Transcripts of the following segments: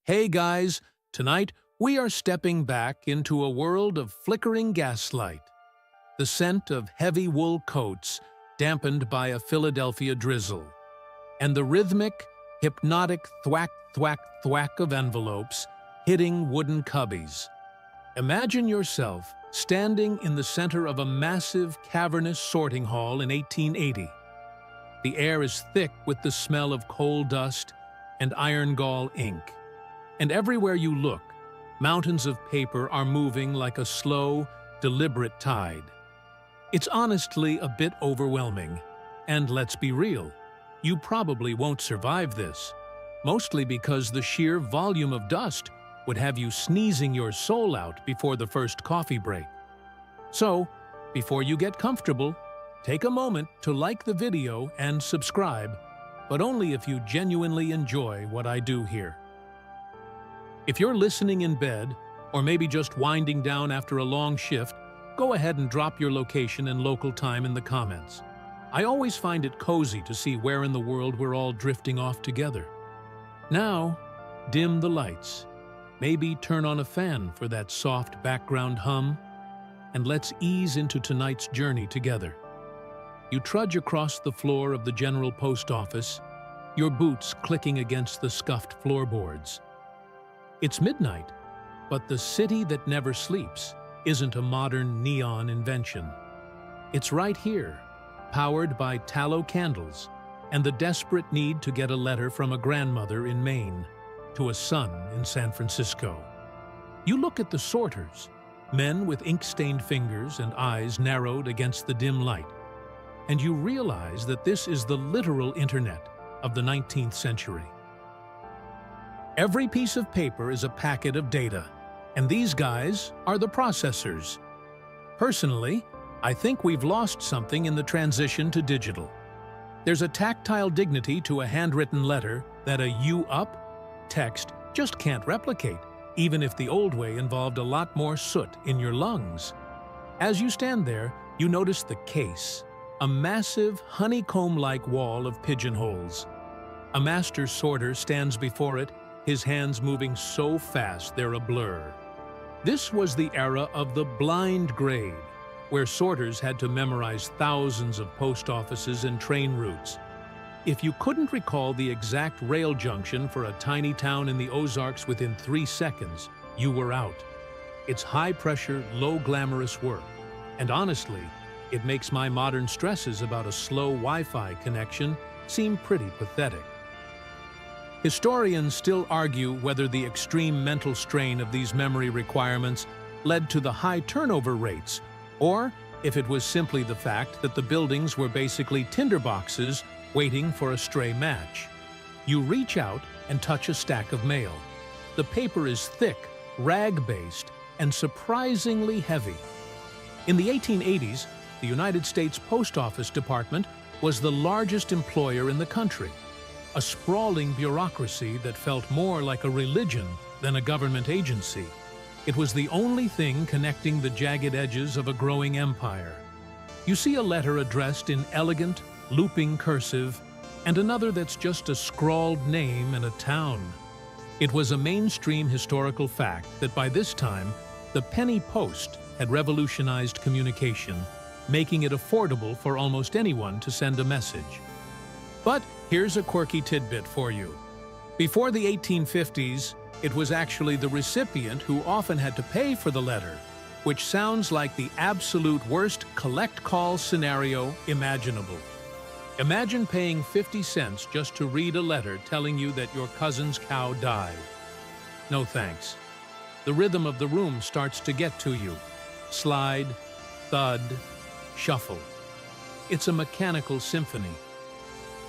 Hey guys, tonight we are stepping back into a world of flickering gaslight. The scent of heavy wool coats dampened by a Philadelphia drizzle. And the rhythmic, hypnotic thwack, thwack, thwack of envelopes hitting wooden cubbies. Imagine yourself standing in the center of a massive, cavernous sorting hall in 1880. The air is thick with the smell of coal dust and iron gall ink. And everywhere you look, mountains of paper are moving like a slow, deliberate tide. It's honestly a bit overwhelming. And let's be real, you probably won't survive this, mostly because the sheer volume of dust would have you sneezing your soul out before the first coffee break. So, before you get comfortable, take a moment to like the video and subscribe, but only if you genuinely enjoy what I do here. If you're listening in bed, or maybe just winding down after a long shift, go ahead and drop your location and local time in the comments. I always find it cozy to see where in the world we're all drifting off together. Now, dim the lights. Maybe turn on a fan for that soft background hum, and let's ease into tonight's journey together. You trudge across the floor of the General Post Office, your boots clicking against the scuffed floorboards. It's midnight, but the city that never sleeps isn't a modern neon invention. It's right here, powered by tallow candles and the desperate need to get a letter from a grandmother in Maine to a son in San Francisco. You look at the sorters, men with ink-stained fingers and eyes narrowed against the dim light, and you realize that this is the literal internet of the 19th century. Every piece of paper is a packet of data, and these guys are the processors. Personally, I think we've lost something in the transition to digital. There's a tactile dignity to a handwritten letter that a "you up" text just can't replicate, even if the old way involved a lot more soot in your lungs. As you stand there, you notice the case, a massive honeycomb-like wall of pigeonholes. A master sorter stands before it, his hands moving so fast they're a blur. This was the era of the blind grade, where sorters had to memorize thousands of post offices and train routes. If you couldn't recall the exact rail junction for a tiny town in the Ozarks within 3 seconds, you were out. It's high-pressure, low-glamorous work, and honestly, it makes my modern stresses about a slow Wi-Fi connection seem pretty pathetic. Historians still argue whether the extreme mental strain of these memory requirements led to the high turnover rates, or if it was simply the fact that the buildings were basically tinderboxes waiting for a stray match. You reach out and touch a stack of mail. The paper is thick, rag-based, and surprisingly heavy. In the 1880s, the United States Post Office Department was the largest employer in the country, a sprawling bureaucracy that felt more like a religion than a government agency. It was the only thing connecting the jagged edges of a growing empire. You see a letter addressed in elegant, looping cursive, and another that's just a scrawled name and a town. It was a mainstream historical fact that by this time, the penny post had revolutionized communication, making it affordable for almost anyone to send a message. But here's a quirky tidbit for you. Before the 1850s, it was actually the recipient who often had to pay for the letter, which sounds like the absolute worst collect-call scenario imaginable. Imagine paying 50 cents just to read a letter telling you that your cousin's cow died. No thanks. The rhythm of the room starts to get to you. Slide, thud, shuffle. It's a mechanical symphony.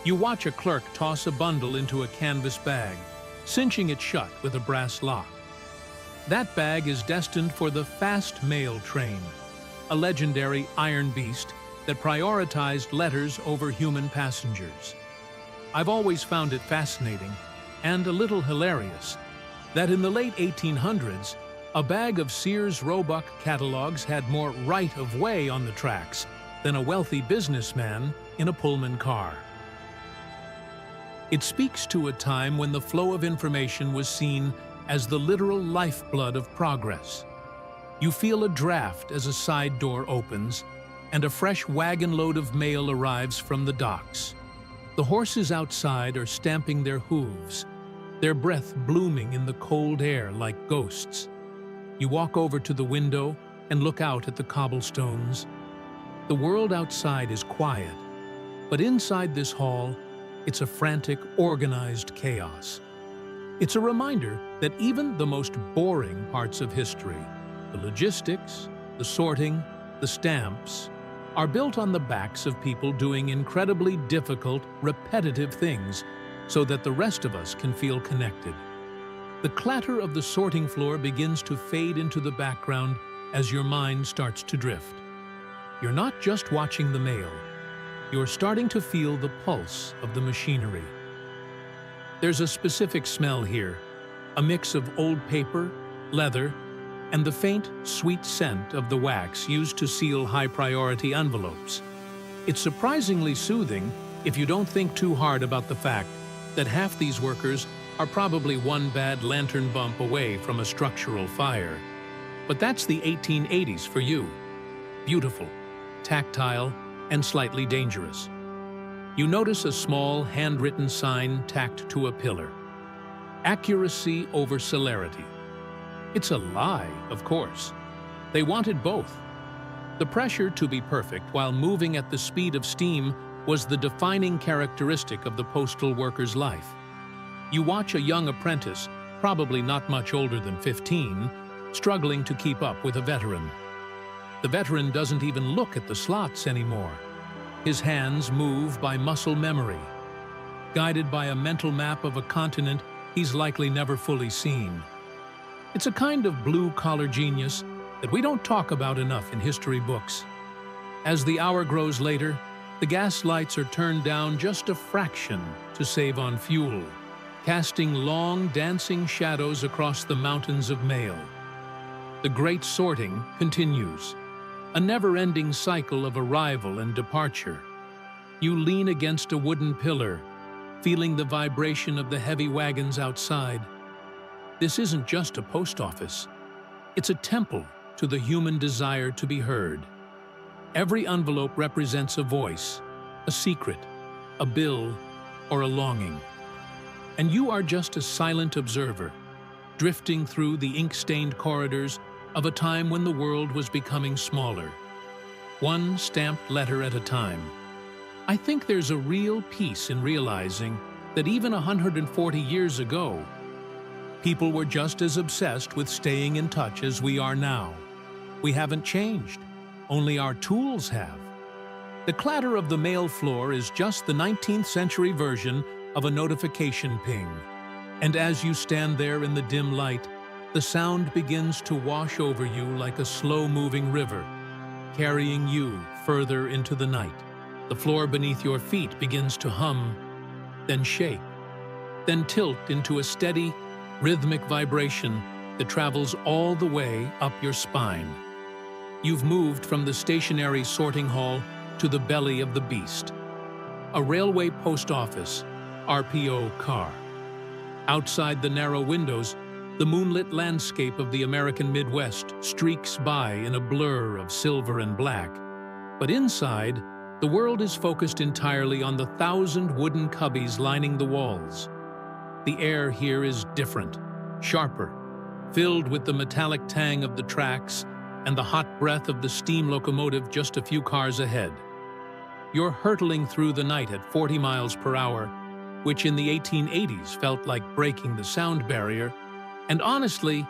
You watch a clerk toss a bundle into a canvas bag, cinching it shut with a brass lock. That bag is destined for the fast mail train, a legendary iron beast that prioritized letters over human passengers. I've always found it fascinating, and a little hilarious, that in the late 1800s, a bag of Sears Roebuck catalogs had more right-of-way on the tracks than a wealthy businessman in a Pullman car. It speaks to a time when the flow of information was seen as the literal lifeblood of progress. You feel a draft as a side door opens, and a fresh wagon load of mail arrives from the docks. The horses outside are stamping their hooves, their breath blooming in the cold air like ghosts. You walk over to the window and look out at the cobblestones. The world outside is quiet, but inside this hall, it's a frantic, organized chaos. It's a reminder that even the most boring parts of history, the logistics, the sorting, the stamps, are built on the backs of people doing incredibly difficult, repetitive things so that the rest of us can feel connected. The clatter of the sorting floor begins to fade into the background as your mind starts to drift. You're not just watching the mail, you're starting to feel the pulse of the machinery. There's a specific smell here, a mix of old paper, leather, and the faint, sweet scent of the wax used to seal high-priority envelopes. It's surprisingly soothing if you don't think too hard about the fact that half these workers are probably one bad lantern bump away from a structural fire. But that's the 1880s for you. Beautiful, tactile, and slightly dangerous. You notice a small, handwritten sign tacked to a pillar. Accuracy over celerity. It's a lie, of course. They wanted both. The pressure to be perfect while moving at the speed of steam was the defining characteristic of the postal worker's life. You watch a young apprentice, probably not much older than 15, struggling to keep up with a veteran. The veteran doesn't even look at the slots anymore. His hands move by muscle memory, guided by a mental map of a continent he's likely never fully seen. It's a kind of blue-collar genius that we don't talk about enough in history books. As the hour grows later, the gas lights are turned down just a fraction to save on fuel, casting long, dancing shadows across the mountains of mail. The great sorting continues, a never-ending cycle of arrival and departure. You lean against a wooden pillar, feeling the vibration of the heavy wagons outside. This isn't just a post office. It's a temple to the human desire to be heard. Every envelope represents a voice, a secret, a bill, or a longing. And you are just a silent observer, drifting through the ink-stained corridors of a time when the world was becoming smaller, one stamped letter at a time. I think there's a real peace in realizing that even 140 years ago, people were just as obsessed with staying in touch as we are now. We haven't changed, only our tools have. The clatter of the mail floor is just the 19th century version of a notification ping. And as you stand there in the dim light, the sound begins to wash over you like a slow-moving river, carrying you further into the night. The floor beneath your feet begins to hum, then shake, then tilt into a steady, rhythmic vibration that travels all the way up your spine. You've moved from the stationary sorting hall to the belly of the beast. A railway post office, RPO car. Outside the narrow windows, the moonlit landscape of the American Midwest streaks by in a blur of silver and black. But inside, the world is focused entirely on the 1,000 wooden cubbies lining the walls. The air here is different, sharper, filled with the metallic tang of the tracks and the hot breath of the steam locomotive just a few cars ahead. You're hurtling through the night at 40 miles per hour, which in the 1880s felt like breaking the sound barrier. And honestly,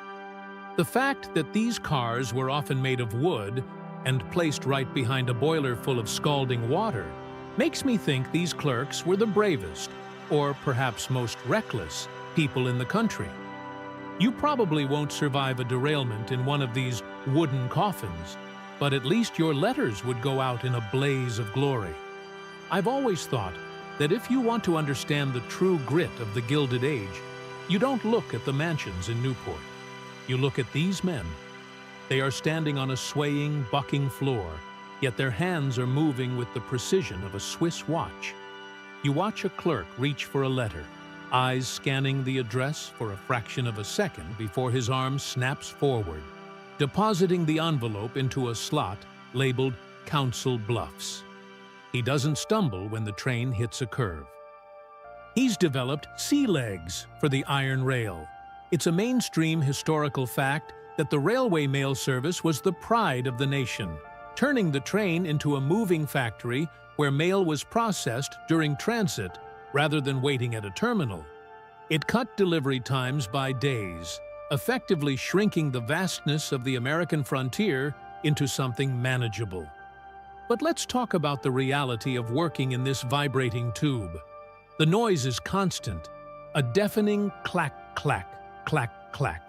the fact that these cars were often made of wood and placed right behind a boiler full of scalding water makes me think these clerks were the bravest, or perhaps most reckless, people in the country. You probably won't survive a derailment in one of these wooden coffins, but at least your letters would go out in a blaze of glory. I've always thought that if you want to understand the true grit of the Gilded Age, you don't look at the mansions in Newport. You look at these men. They are standing on a swaying, bucking floor, yet their hands are moving with the precision of a Swiss watch. You watch a clerk reach for a letter, eyes scanning the address for a fraction of a second before his arm snaps forward, depositing the envelope into a slot labeled Council Bluffs. He doesn't stumble when the train hits a curve. He's developed sea legs for the iron rail. It's a mainstream historical fact that the railway mail service was the pride of the nation, turning the train into a moving factory where mail was processed during transit rather than waiting at a terminal. It cut delivery times by days, effectively shrinking the vastness of the American frontier into something manageable. But let's talk about the reality of working in this vibrating tube. The noise is constant, a deafening clack, clack, clack, clack.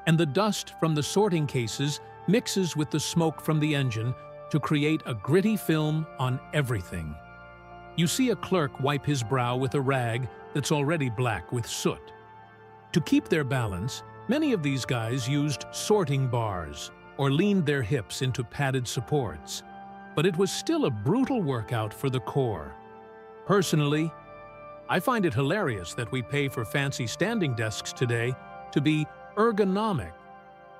And the dust from the sorting cases mixes with the smoke from the engine to create a gritty film on everything. You see a clerk wipe his brow with a rag that's already black with soot. To keep their balance, many of these guys used sorting bars or leaned their hips into padded supports. But it was still a brutal workout for the core. Personally, I find it hilarious that we pay for fancy standing desks today to be ergonomic,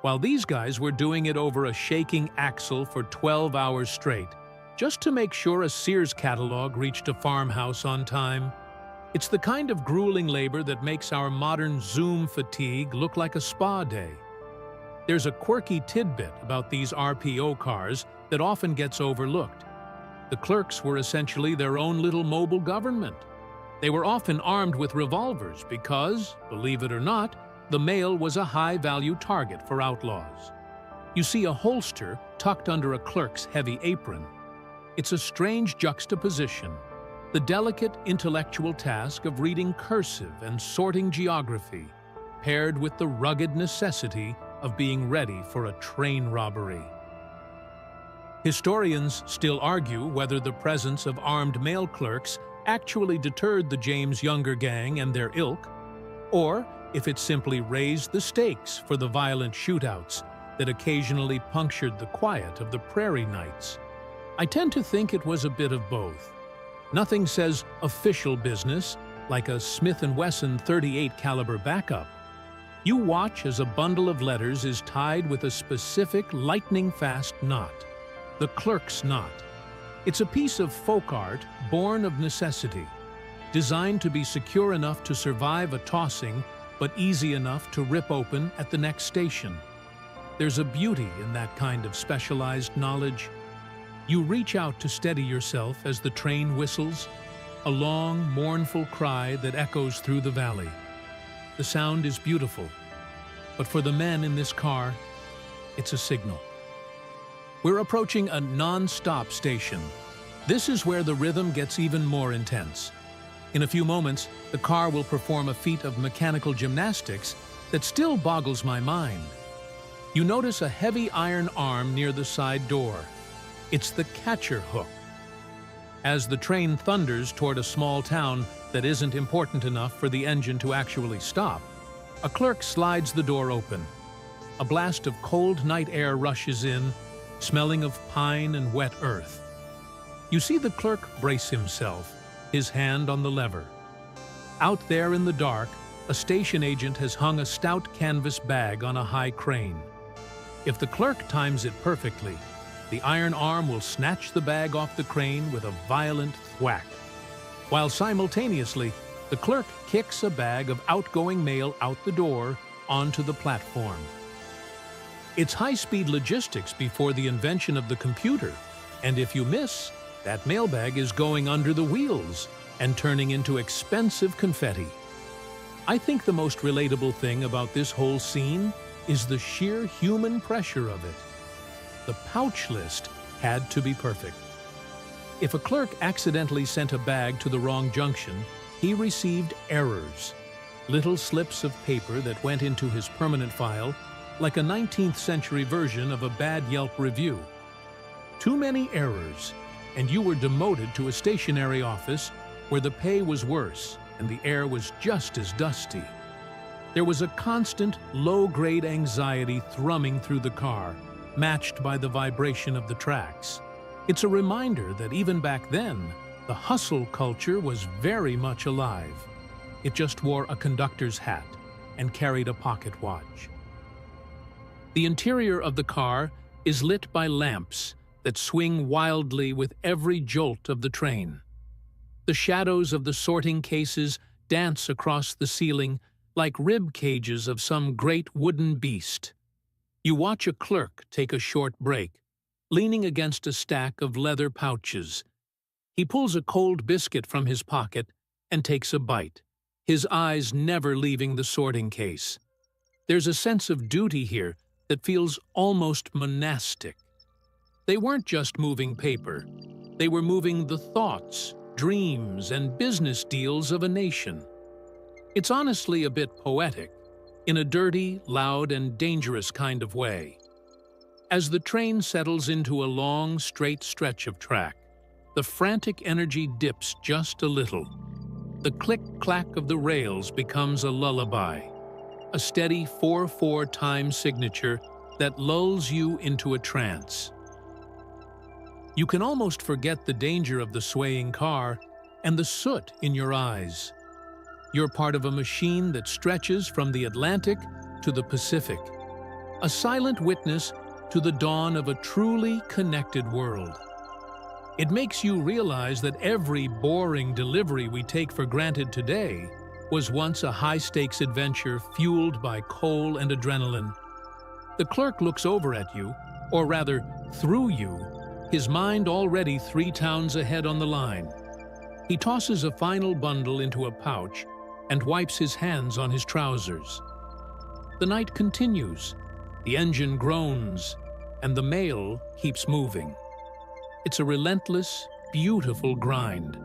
while these guys were doing it over a shaking axle for 12 hours straight, just to make sure a Sears catalog reached a farmhouse on time. It's the kind of grueling labor that makes our modern Zoom fatigue look like a spa day. There's a quirky tidbit about these RPO cars that often gets overlooked. The clerks were essentially their own little mobile government. They were often armed with revolvers because, believe it or not, the mail was a high-value target for outlaws. You see a holster tucked under a clerk's heavy apron. It's a strange juxtaposition, the delicate intellectual task of reading cursive and sorting geography, paired with the rugged necessity of being ready for a train robbery. Historians still argue whether the presence of armed mail clerks actually deterred the James Younger gang and their ilk, or if it simply raised the stakes for the violent shootouts that occasionally punctured the quiet of the prairie nights. I tend to think it was a bit of both. Nothing says official business like a Smith & Wesson .38 caliber backup. You watch as a bundle of letters is tied with a specific lightning-fast knot, the clerk's knot. It's a piece of folk art born of necessity, designed to be secure enough to survive a tossing, but easy enough to rip open at the next station. There's a beauty in that kind of specialized knowledge. You reach out to steady yourself as the train whistles, a long, mournful cry that echoes through the valley. The sound is beautiful, but for the men in this car, it's a signal. We're approaching a non-stop station. This is where the rhythm gets even more intense. In a few moments, the car will perform a feat of mechanical gymnastics that still boggles my mind. You notice a heavy iron arm near the side door. It's the catcher hook. As the train thunders toward a small town that isn't important enough for the engine to actually stop, a clerk slides the door open. A blast of cold night air rushes in, smelling of pine and wet earth. You see the clerk brace himself, his hand on the lever. Out there in the dark, a station agent has hung a stout canvas bag on a high crane. If the clerk times it perfectly, the iron arm will snatch the bag off the crane with a violent thwack, while simultaneously, the clerk kicks a bag of outgoing mail out the door onto the platform. It's high-speed logistics before the invention of the computer, and if you miss, that mailbag is going under the wheels and turning into expensive confetti. I think the most relatable thing about this whole scene is the sheer human pressure of it. The pouch list had to be perfect. If a clerk accidentally sent a bag to the wrong junction, he received errors, little slips of paper that went into his permanent file, like a 19th century version of a bad Yelp review. Too many errors, and you were demoted to a stationary office where the pay was worse and the air was just as dusty. There was a constant, low-grade anxiety thrumming through the car, matched by the vibration of the tracks. It's a reminder that even back then, The hustle culture was very much alive. It just wore a conductor's hat and carried a pocket watch. The interior of the car is lit by lamps that swing wildly with every jolt of the train. The shadows of the sorting cases dance across the ceiling like rib cages of some great wooden beast. You watch a clerk take a short break, leaning against a stack of leather pouches. He pulls a cold biscuit from his pocket and takes a bite, his eyes never leaving the sorting case. There's a sense of duty here that feels almost monastic. They weren't just moving paper. They were moving the thoughts, dreams, and business deals of a nation. It's honestly a bit poetic, in a dirty, loud, and dangerous kind of way. As the train settles into a long, straight stretch of track, the frantic energy dips just a little. The click-clack of the rails becomes a lullaby, a steady 4/4 time signature that lulls you into a trance. You can almost forget the danger of the swaying car and the soot in your eyes. You're part of a machine that stretches from the Atlantic to the Pacific, a silent witness to the dawn of a truly connected world. It makes you realize that every boring delivery we take for granted today was once a high-stakes adventure fueled by coal and adrenaline. The clerk looks over at you, or rather, through you, his mind already 3 towns ahead on the line. He tosses a final bundle into a pouch and wipes his hands on his trousers. The night continues, the engine groans, and the mail keeps moving. It's a relentless, beautiful grind,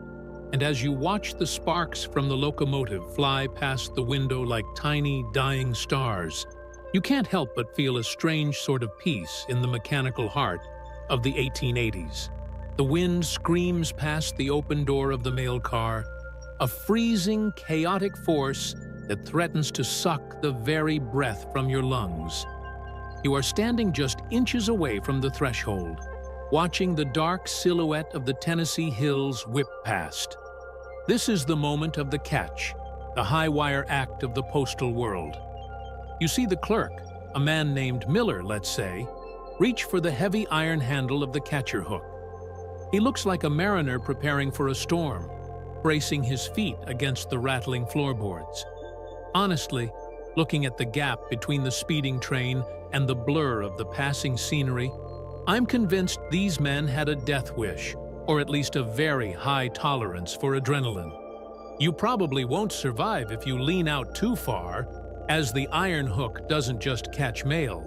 and as you watch the sparks from the locomotive fly past the window like tiny, dying stars, you can't help but feel a strange sort of peace in the mechanical heart of the 1880s. The wind screams past the open door of the mail car, a freezing, chaotic force that threatens to suck the very breath from your lungs. You are standing just inches away from the threshold, watching the dark silhouette of the Tennessee hills whip past. This is the moment of the catch, the high-wire act of the postal world. You see the clerk, a man named Miller, let's say, reach for the heavy iron handle of the catcher hook. He looks like a mariner preparing for a storm, bracing his feet against the rattling floorboards. Honestly, looking at the gap between the speeding train and the blur of the passing scenery, I'm convinced these men had a death wish, or at least a very high tolerance for adrenaline. You probably won't survive if you lean out too far, as the iron hook doesn't just catch mail.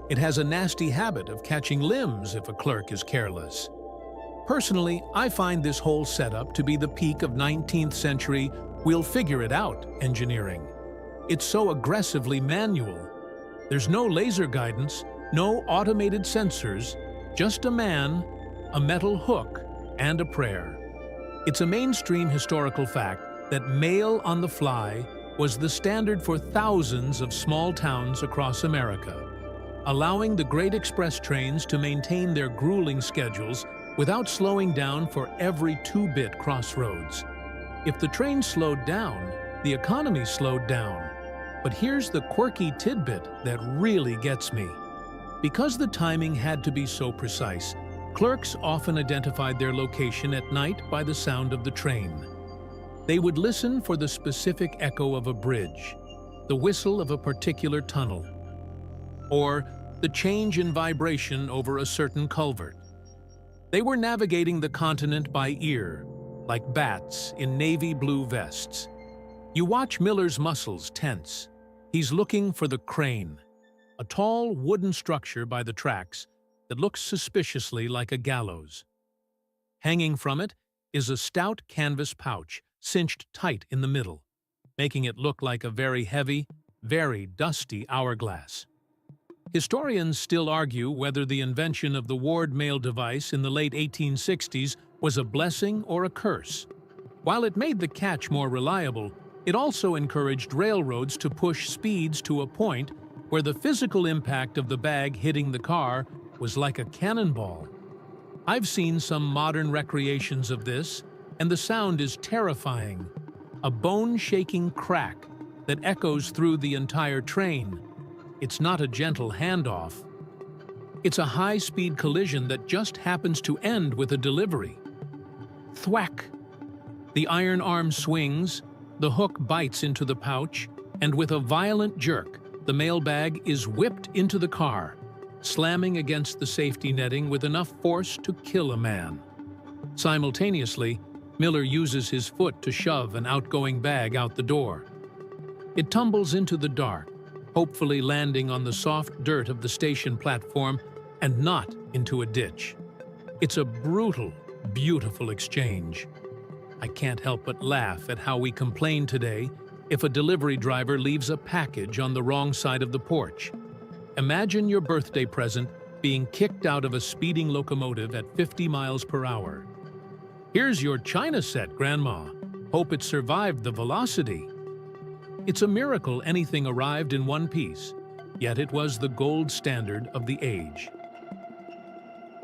It has a nasty habit of catching limbs if a clerk is careless. Personally, I find this whole setup to be the peak of 19th century we'll-figure-it-out engineering. It's so aggressively manual. There's no laser guidance, no automated sensors, just a man, a metal hook, and a prayer. It's a mainstream historical fact that mail on the fly was the standard for thousands of small towns across America, allowing the great express trains to maintain their grueling schedules without slowing down for every 2-bit crossroads. If the train slowed down, the economy slowed down. But here's the quirky tidbit that really gets me. Because the timing had to be so precise, clerks often identified their location at night by the sound of the train. They would listen for the specific echo of a bridge, the whistle of a particular tunnel, or the change in vibration over a certain culvert. They were navigating the continent by ear, like bats in navy blue vests. You watch Miller's muscles tense. He's looking for the crane, a tall wooden structure by the tracks that looks suspiciously like a gallows. Hanging from it is a stout canvas pouch cinched tight in the middle, making it look like a very heavy, very dusty hourglass. Historians still argue whether the invention of the Ward mail device in the late 1860s was a blessing or a curse. While it made the catch more reliable, it also encouraged railroads to push speeds to a point where the physical impact of the bag hitting the car was like a cannonball. I've seen some modern recreations of this, and the sound is terrifying, a bone-shaking crack that echoes through the entire train. It's not a gentle handoff. It's a high-speed collision that just happens to end with a delivery. Thwack! The iron arm swings, the hook bites into the pouch, and with a violent jerk, the mailbag is whipped into the car, slamming against the safety netting with enough force to kill a man. Simultaneously, Miller uses his foot to shove an outgoing bag out the door. It tumbles into the dark, hopefully landing on the soft dirt of the station platform and not into a ditch. It's a brutal, beautiful exchange. I can't help but laugh at how we complain today if a delivery driver leaves a package on the wrong side of the porch. Imagine your birthday present being kicked out of a speeding locomotive at 50 miles per hour. Here's your china set, Grandma. Hope it survived the velocity. It's a miracle anything arrived in one piece, yet it was the gold standard of the age.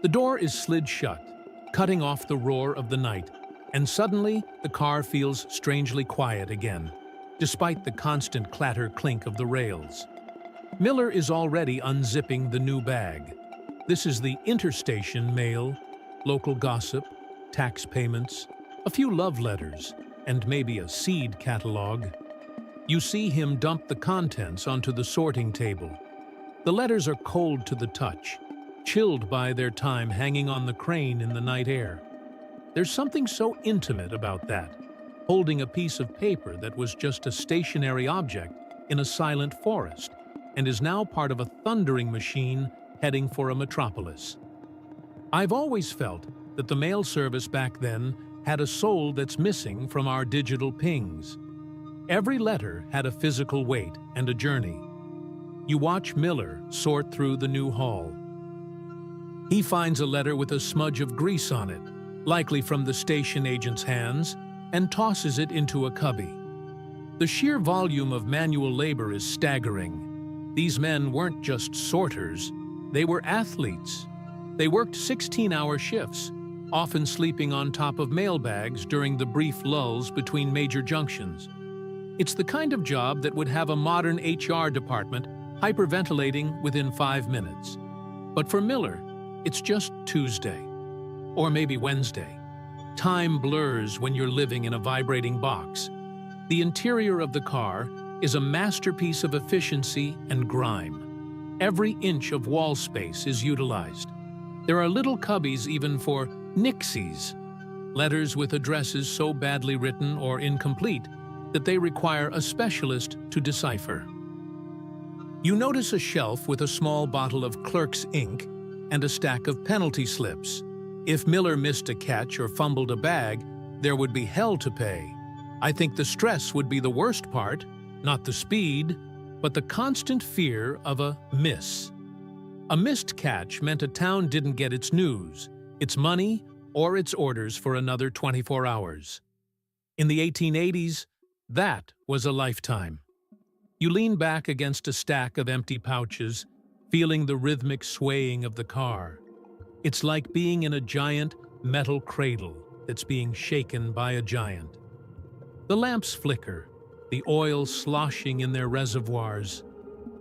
The door is slid shut, cutting off the roar of the night, and suddenly the car feels strangely quiet again, despite the constant clatter-clink of the rails. Miller is already unzipping the new bag. This is the interstation mail, local gossip, tax payments, a few love letters, and maybe a seed catalog. You see him dump the contents onto the sorting table. The letters are cold to the touch, chilled by their time hanging on the crane in the night air. There's something so intimate about that, holding a piece of paper that was just a stationary object in a silent forest and is now part of a thundering machine heading for a metropolis. I've always felt that the mail service back then had a soul that's missing from our digital pings. Every letter had a physical weight and a journey. You watch Miller sort through the new haul. He finds a letter with a smudge of grease on it, likely from the station agent's hands, and tosses it into a cubby. The sheer volume of manual labor is staggering. These men weren't just sorters, they were athletes. They worked 16-hour shifts, often sleeping on top of mailbags during the brief lulls between major junctions. It's the kind of job that would have a modern HR department hyperventilating within 5 minutes. But for Miller, it's just Tuesday, or maybe Wednesday. Time blurs when you're living in a vibrating box. The interior of the car is a masterpiece of efficiency and grime. Every inch of wall space is utilized. There are little cubbies even for nixies, letters with addresses so badly written or incomplete that they require a specialist to decipher. You notice a shelf with a small bottle of clerk's ink and a stack of penalty slips. If Miller missed a catch or fumbled a bag, there would be hell to pay. I think the stress would be the worst part, not the speed, but the constant fear of a miss. A missed catch meant a town didn't get its news, its money, or its orders for another 24 hours. In the 1880s, that was a lifetime. You lean back against a stack of empty pouches, feeling the rhythmic swaying of the car. It's like being in a giant metal cradle that's being shaken by a giant. The lamps flicker, the oil sloshing in their reservoirs.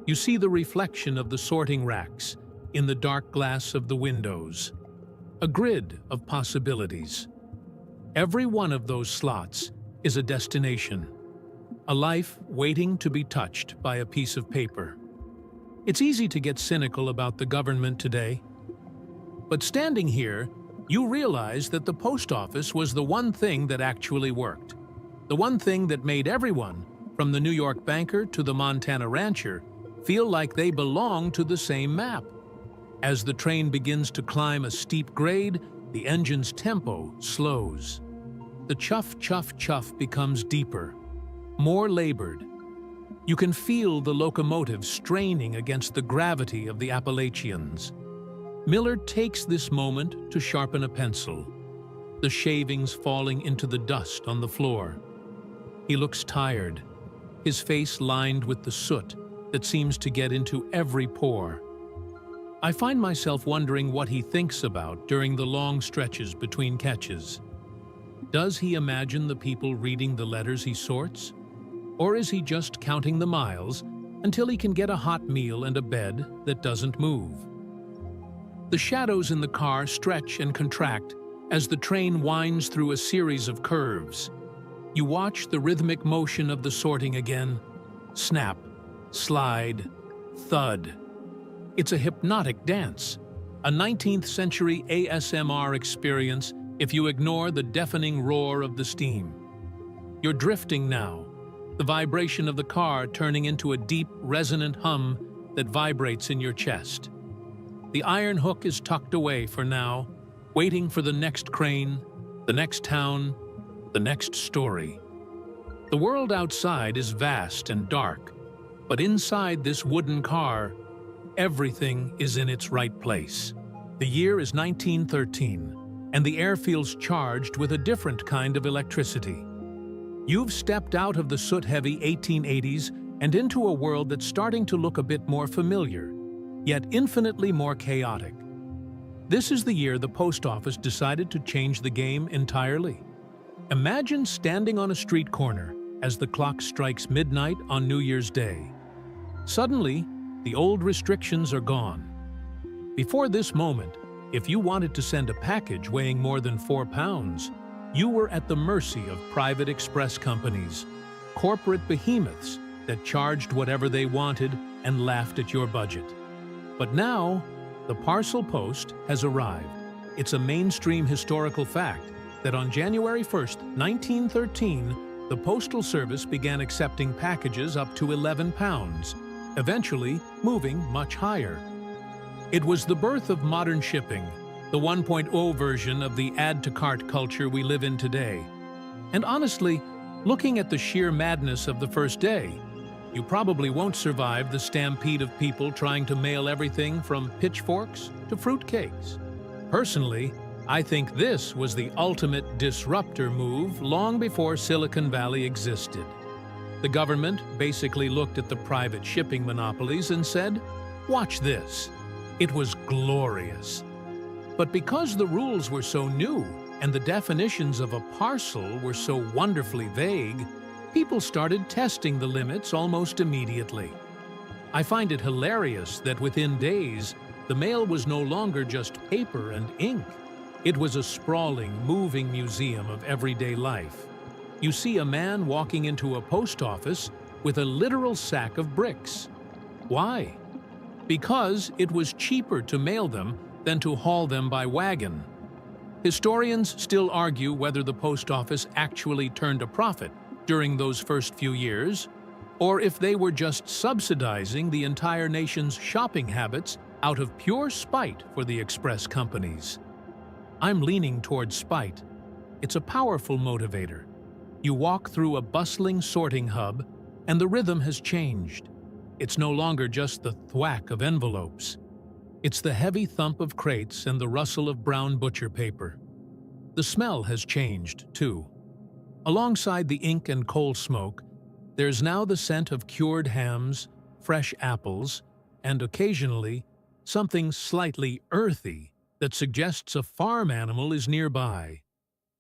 You see the reflection of the sorting racks in the dark glass of the windows. A grid of possibilities. Every one of those slots is a destination, a life waiting to be touched by a piece of paper. It's easy to get cynical about the government today. But standing here, you realize that the post office was the one thing that actually worked. The one thing that made everyone, from the New York banker to the Montana rancher, feel like they belong to the same map. As the train begins to climb a steep grade, the engine's tempo slows. The chuff, chuff, chuff becomes deeper, more labored. You can feel the locomotive straining against the gravity of the Appalachians. Miller takes this moment to sharpen a pencil, the shavings falling into the dust on the floor. He looks tired, his face lined with the soot that seems to get into every pore. I find myself wondering what he thinks about during the long stretches between catches. Does he imagine the people reading the letters he sorts? Or is he just counting the miles until he can get a hot meal and a bed that doesn't move? The shadows in the car stretch and contract as the train winds through a series of curves. You watch the rhythmic motion of the sorting again. Snap, slide, thud. It's a hypnotic dance, a 19th century ASMR experience if you ignore the deafening roar of the steam. You're drifting now, the vibration of the car turning into a deep, resonant hum that vibrates in your chest. The iron hook is tucked away for now, waiting for the next crane, the next town, the next story. The world outside is vast and dark, but inside this wooden car, everything is in its right place. The year is 1913, and the air feels charged with a different kind of electricity. You've stepped out of the soot-heavy 1880s and into a world that's starting to look a bit more familiar, yet infinitely more chaotic. This is the year the post office decided to change the game entirely. Imagine standing on a street corner as the clock strikes midnight on New Year's Day. Suddenly, the old restrictions are gone. Before this moment, if you wanted to send a package weighing more than 4 pounds, you were at the mercy of private express companies, corporate behemoths that charged whatever they wanted and laughed at your budget. But now, the parcel post has arrived. It's a mainstream historical fact that on January 1st, 1913, the Postal Service began accepting packages up to 11 pounds, eventually moving much higher. It was the birth of modern shipping, the 1.0 version of the add-to-cart culture we live in today. And honestly, looking at the sheer madness of the first day, you probably won't survive the stampede of people trying to mail everything from pitchforks to fruitcakes. Personally, I think this was the ultimate disruptor move long before Silicon Valley existed. The government basically looked at the private shipping monopolies and said, "Watch this." It was glorious. But because the rules were so new and the definitions of a parcel were so wonderfully vague, people started testing the limits almost immediately. I find it hilarious that within days, the mail was no longer just paper and ink. It was a sprawling, moving museum of everyday life. You see a man walking into a post office with a literal sack of bricks. Why? Because it was cheaper to mail them than to haul them by wagon. Historians still argue whether the post office actually turned a profit during those first few years, or if they were just subsidizing the entire nation's shopping habits out of pure spite for the express companies. I'm leaning towards spite. It's a powerful motivator. You walk through a bustling sorting hub, and the rhythm has changed. It's no longer just the thwack of envelopes. It's the heavy thump of crates and the rustle of brown butcher paper. The smell has changed, too. Alongside the ink and coal smoke, there's now the scent of cured hams, fresh apples, and occasionally something slightly earthy that suggests a farm animal is nearby.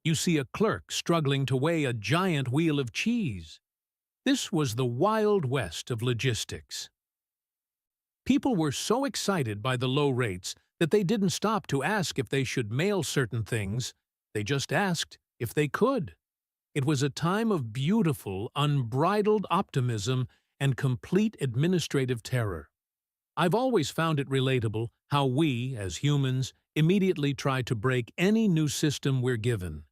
You see a clerk struggling to weigh a giant wheel of cheese. This was the Wild West of logistics. People were so excited by the low rates that they didn't stop to ask if they should mail certain things. They just asked if they could. It was a time of beautiful, unbridled optimism and complete administrative terror. I've always found it relatable how we, as humans, immediately try to break any new system we're given.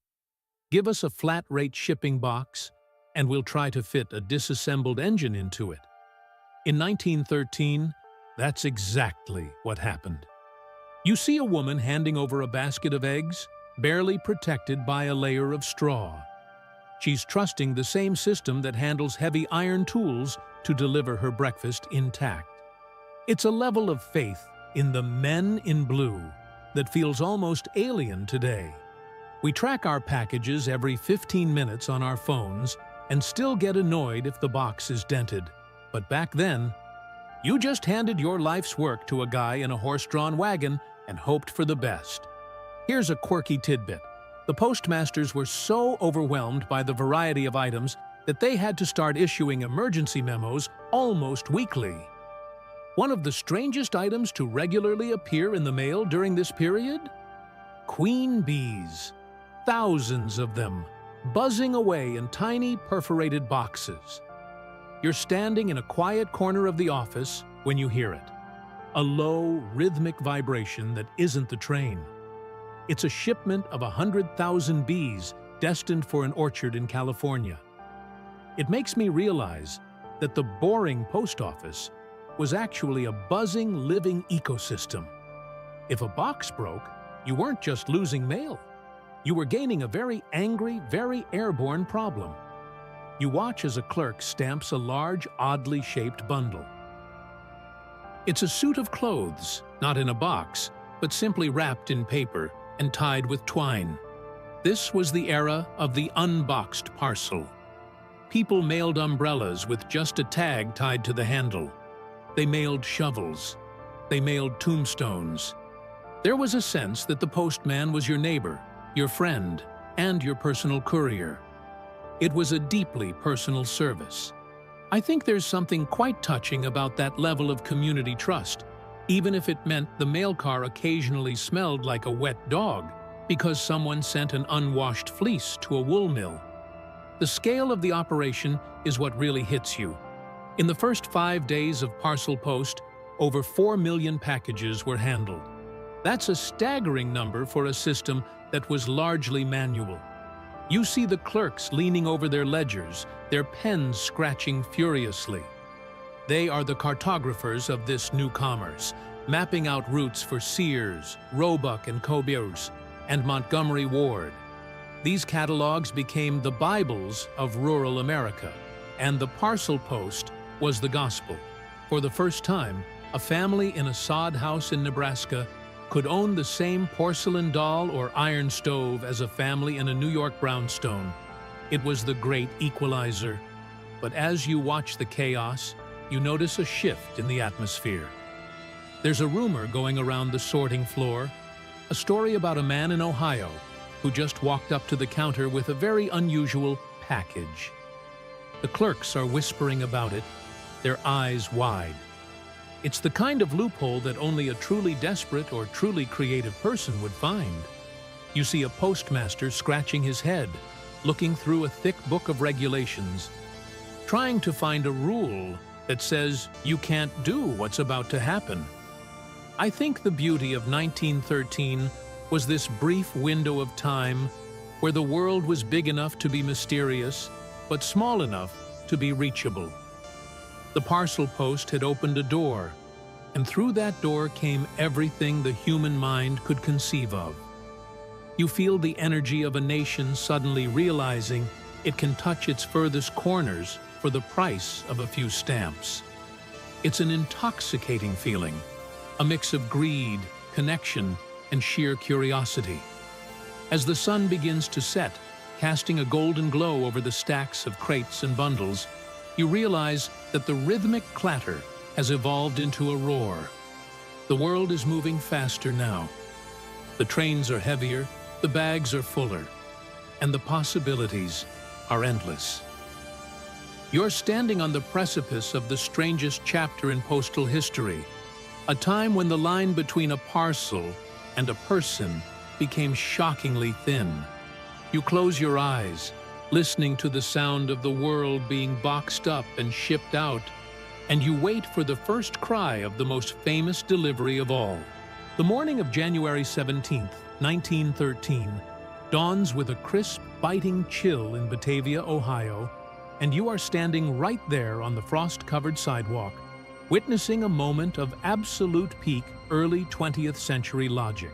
Give us a flat-rate shipping box, and we'll try to fit a disassembled engine into it. In 1913, that's exactly what happened. You see a woman handing over a basket of eggs, barely protected by a layer of straw. She's trusting the same system that handles heavy iron tools to deliver her breakfast intact. It's a level of faith in the men in blue that feels almost alien today. We track our packages every 15 minutes on our phones and still get annoyed if the box is dented. But back then, you just handed your life's work to a guy in a horse-drawn wagon and hoped for the best. Here's a quirky tidbit. The postmasters were so overwhelmed by the variety of items that they had to start issuing emergency memos almost weekly. One of the strangest items to regularly appear in the mail during this period? Queen bees. Thousands of them, buzzing away in tiny perforated boxes. You're standing in a quiet corner of the office when you hear it. A low, rhythmic vibration that isn't the train. It's a shipment of 100,000 bees destined for an orchard in California. It makes me realize that the boring post office was actually a buzzing, living ecosystem. If a box broke, you weren't just losing mail. You were gaining a very angry, very airborne problem. You watch as a clerk stamps a large, oddly shaped bundle. It's a suit of clothes, not in a box, but simply wrapped in paper and tied with twine. This was the era of the unboxed parcel. People mailed umbrellas with just a tag tied to the handle. They mailed shovels. They mailed tombstones. There was a sense that the postman was your neighbor, your friend, and your personal courier. It was a deeply personal service. I think there's something quite touching about that level of community trust, even if it meant the mail car occasionally smelled like a wet dog because someone sent an unwashed fleece to a wool mill. The scale of the operation is what really hits you. In the first 5 days of parcel post, over 4 million packages were handled. That's a staggering number for a system that was largely manual. You see the clerks leaning over their ledgers, their pens scratching furiously. They are the cartographers of this new commerce, mapping out routes for Sears, Roebuck and Kohlberg's, and Montgomery Ward. These catalogs became the Bibles of rural America, and the parcel post was the gospel. For the first time, a family in a sod house in Nebraska could own the same porcelain doll or iron stove as a family in a New York brownstone. It was the great equalizer. But as you watch the chaos, you notice a shift in the atmosphere. There's a rumor going around the sorting floor, a story about a man in Ohio who just walked up to the counter with a very unusual package. The clerks are whispering about it, their eyes wide. It's the kind of loophole that only a truly desperate or truly creative person would find. You see a postmaster scratching his head, looking through a thick book of regulations, trying to find a rule that says you can't do what's about to happen. I think the beauty of 1913 was this brief window of time where the world was big enough to be mysterious, but small enough to be reachable. The parcel post had opened a door, and through that door came everything the human mind could conceive of. You feel the energy of a nation suddenly realizing it can touch its furthest corners for the price of a few stamps. It's an intoxicating feeling, a mix of greed, connection, and sheer curiosity. As the sun begins to set, casting a golden glow over the stacks of crates and bundles, you realize that the rhythmic clatter has evolved into a roar. The world is moving faster now. The trains are heavier, the bags are fuller, and the possibilities are endless. You're standing on the precipice of the strangest chapter in postal history, a time when the line between a parcel and a person became shockingly thin. You close your eyes, listening to the sound of the world being boxed up and shipped out, and you wait for the first cry of the most famous delivery of all. The morning of January 17th, 1913, dawns with a crisp, biting chill in Batavia, Ohio, and you are standing right there on the frost-covered sidewalk, witnessing a moment of absolute peak early 20th century logic.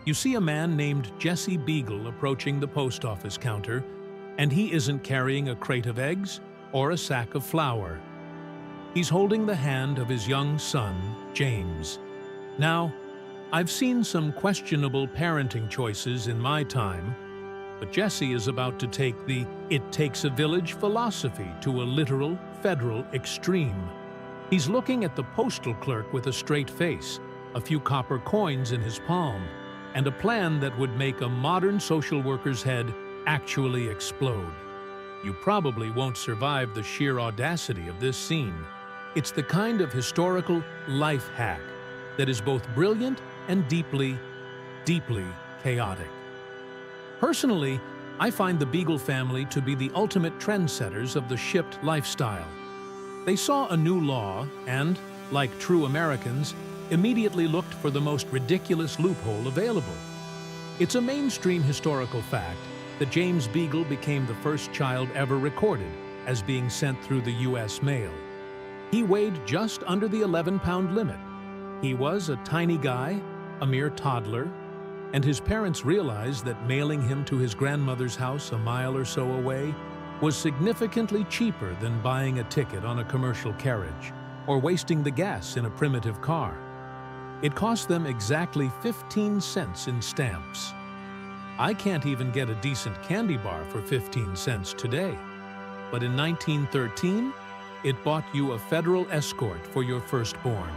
You see a man named Jesse Beagle approaching the post office counter, and he isn't carrying a crate of eggs or a sack of flour. He's holding the hand of his young son, James. Now, I've seen some questionable parenting choices in my time, but Jesse is about to take the "it takes a village" philosophy to a literal, federal extreme. He's looking at the postal clerk with a straight face, a few copper coins in his palm, and a plan that would make a modern social worker's head actually explode. You probably won't survive the sheer audacity of this scene. It's the kind of historical life hack that is both brilliant and deeply, deeply chaotic. Personally, I find the Beagle family to be the ultimate trendsetters of the shipped lifestyle. They saw a new law and, like true Americans, immediately looked for the most ridiculous loophole available. It's a mainstream historical fact that James Beagle became the first child ever recorded as being sent through the U.S. mail. He weighed just under the 11-pound limit. He was a tiny guy, a mere toddler, and his parents realized that mailing him to his grandmother's house a mile or so away was significantly cheaper than buying a ticket on a commercial carriage or wasting the gas in a primitive car. It cost them exactly 15 cents in stamps. I can't even get a decent candy bar for 15 cents today. But in 1913, it bought you a federal escort for your firstborn.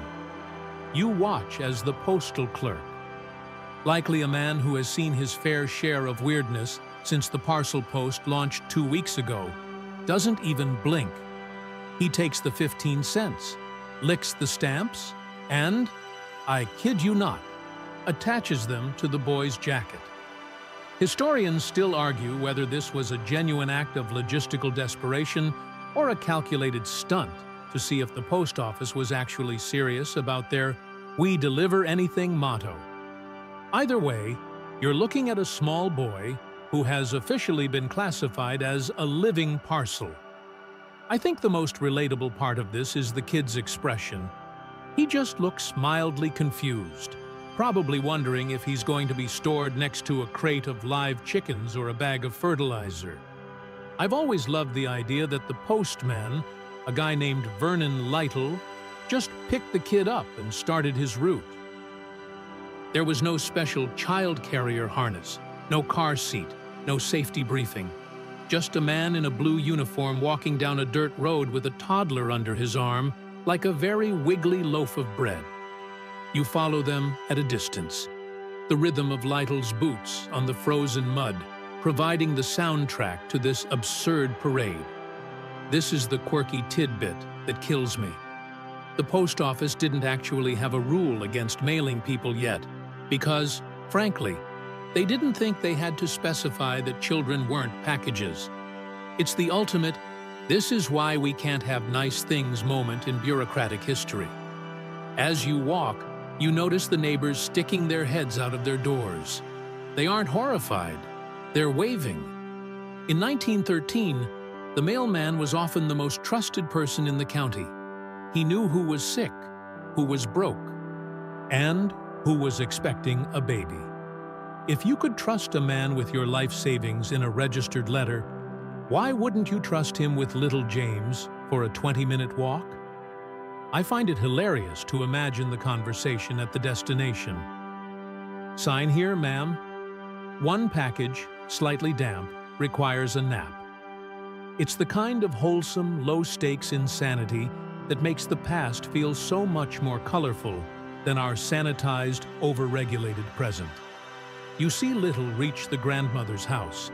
You watch as the postal clerk, likely a man who has seen his fair share of weirdness since the parcel post launched 2 weeks ago, doesn't even blink. He takes the 15 cents, licks the stamps, and, I kid you not, attaches them to the boy's jacket. Historians still argue whether this was a genuine act of logistical desperation or a calculated stunt to see if the post office was actually serious about their "we deliver anything" motto. Either way, you're looking at a small boy who has officially been classified as a living parcel. I think the most relatable part of this is the kid's expression. He just looks mildly confused, probably wondering if he's going to be stored next to a crate of live chickens or a bag of fertilizer. I've always loved the idea that the postman, a guy named Vernon Lytle, just picked the kid up and started his route. There was no special child carrier harness, no car seat, no safety briefing. Just a man in a blue uniform walking down a dirt road with a toddler under his arm, like a very wiggly loaf of bread. You follow them at a distance, the rhythm of Lytle's boots on the frozen mud, providing the soundtrack to this absurd parade. This is the quirky tidbit that kills me. The post office didn't actually have a rule against mailing people yet, because, frankly, they didn't think they had to specify that children weren't packages. It's the ultimate, "this is why we can't have nice things" moment in bureaucratic history. As you walk, you notice the neighbors sticking their heads out of their doors. They aren't horrified, they're waving. In 1913, the mailman was often the most trusted person in the county. He knew who was sick, who was broke, and who was expecting a baby. If you could trust a man with your life savings in a registered letter, why wouldn't you trust him with little James for a 20-minute walk? I find it hilarious to imagine the conversation at the destination. "Sign here, ma'am. One package, slightly damp, requires a nap." It's the kind of wholesome, low-stakes insanity that makes the past feel so much more colorful than our sanitized, over-regulated present. You see Little reach the grandmother's house.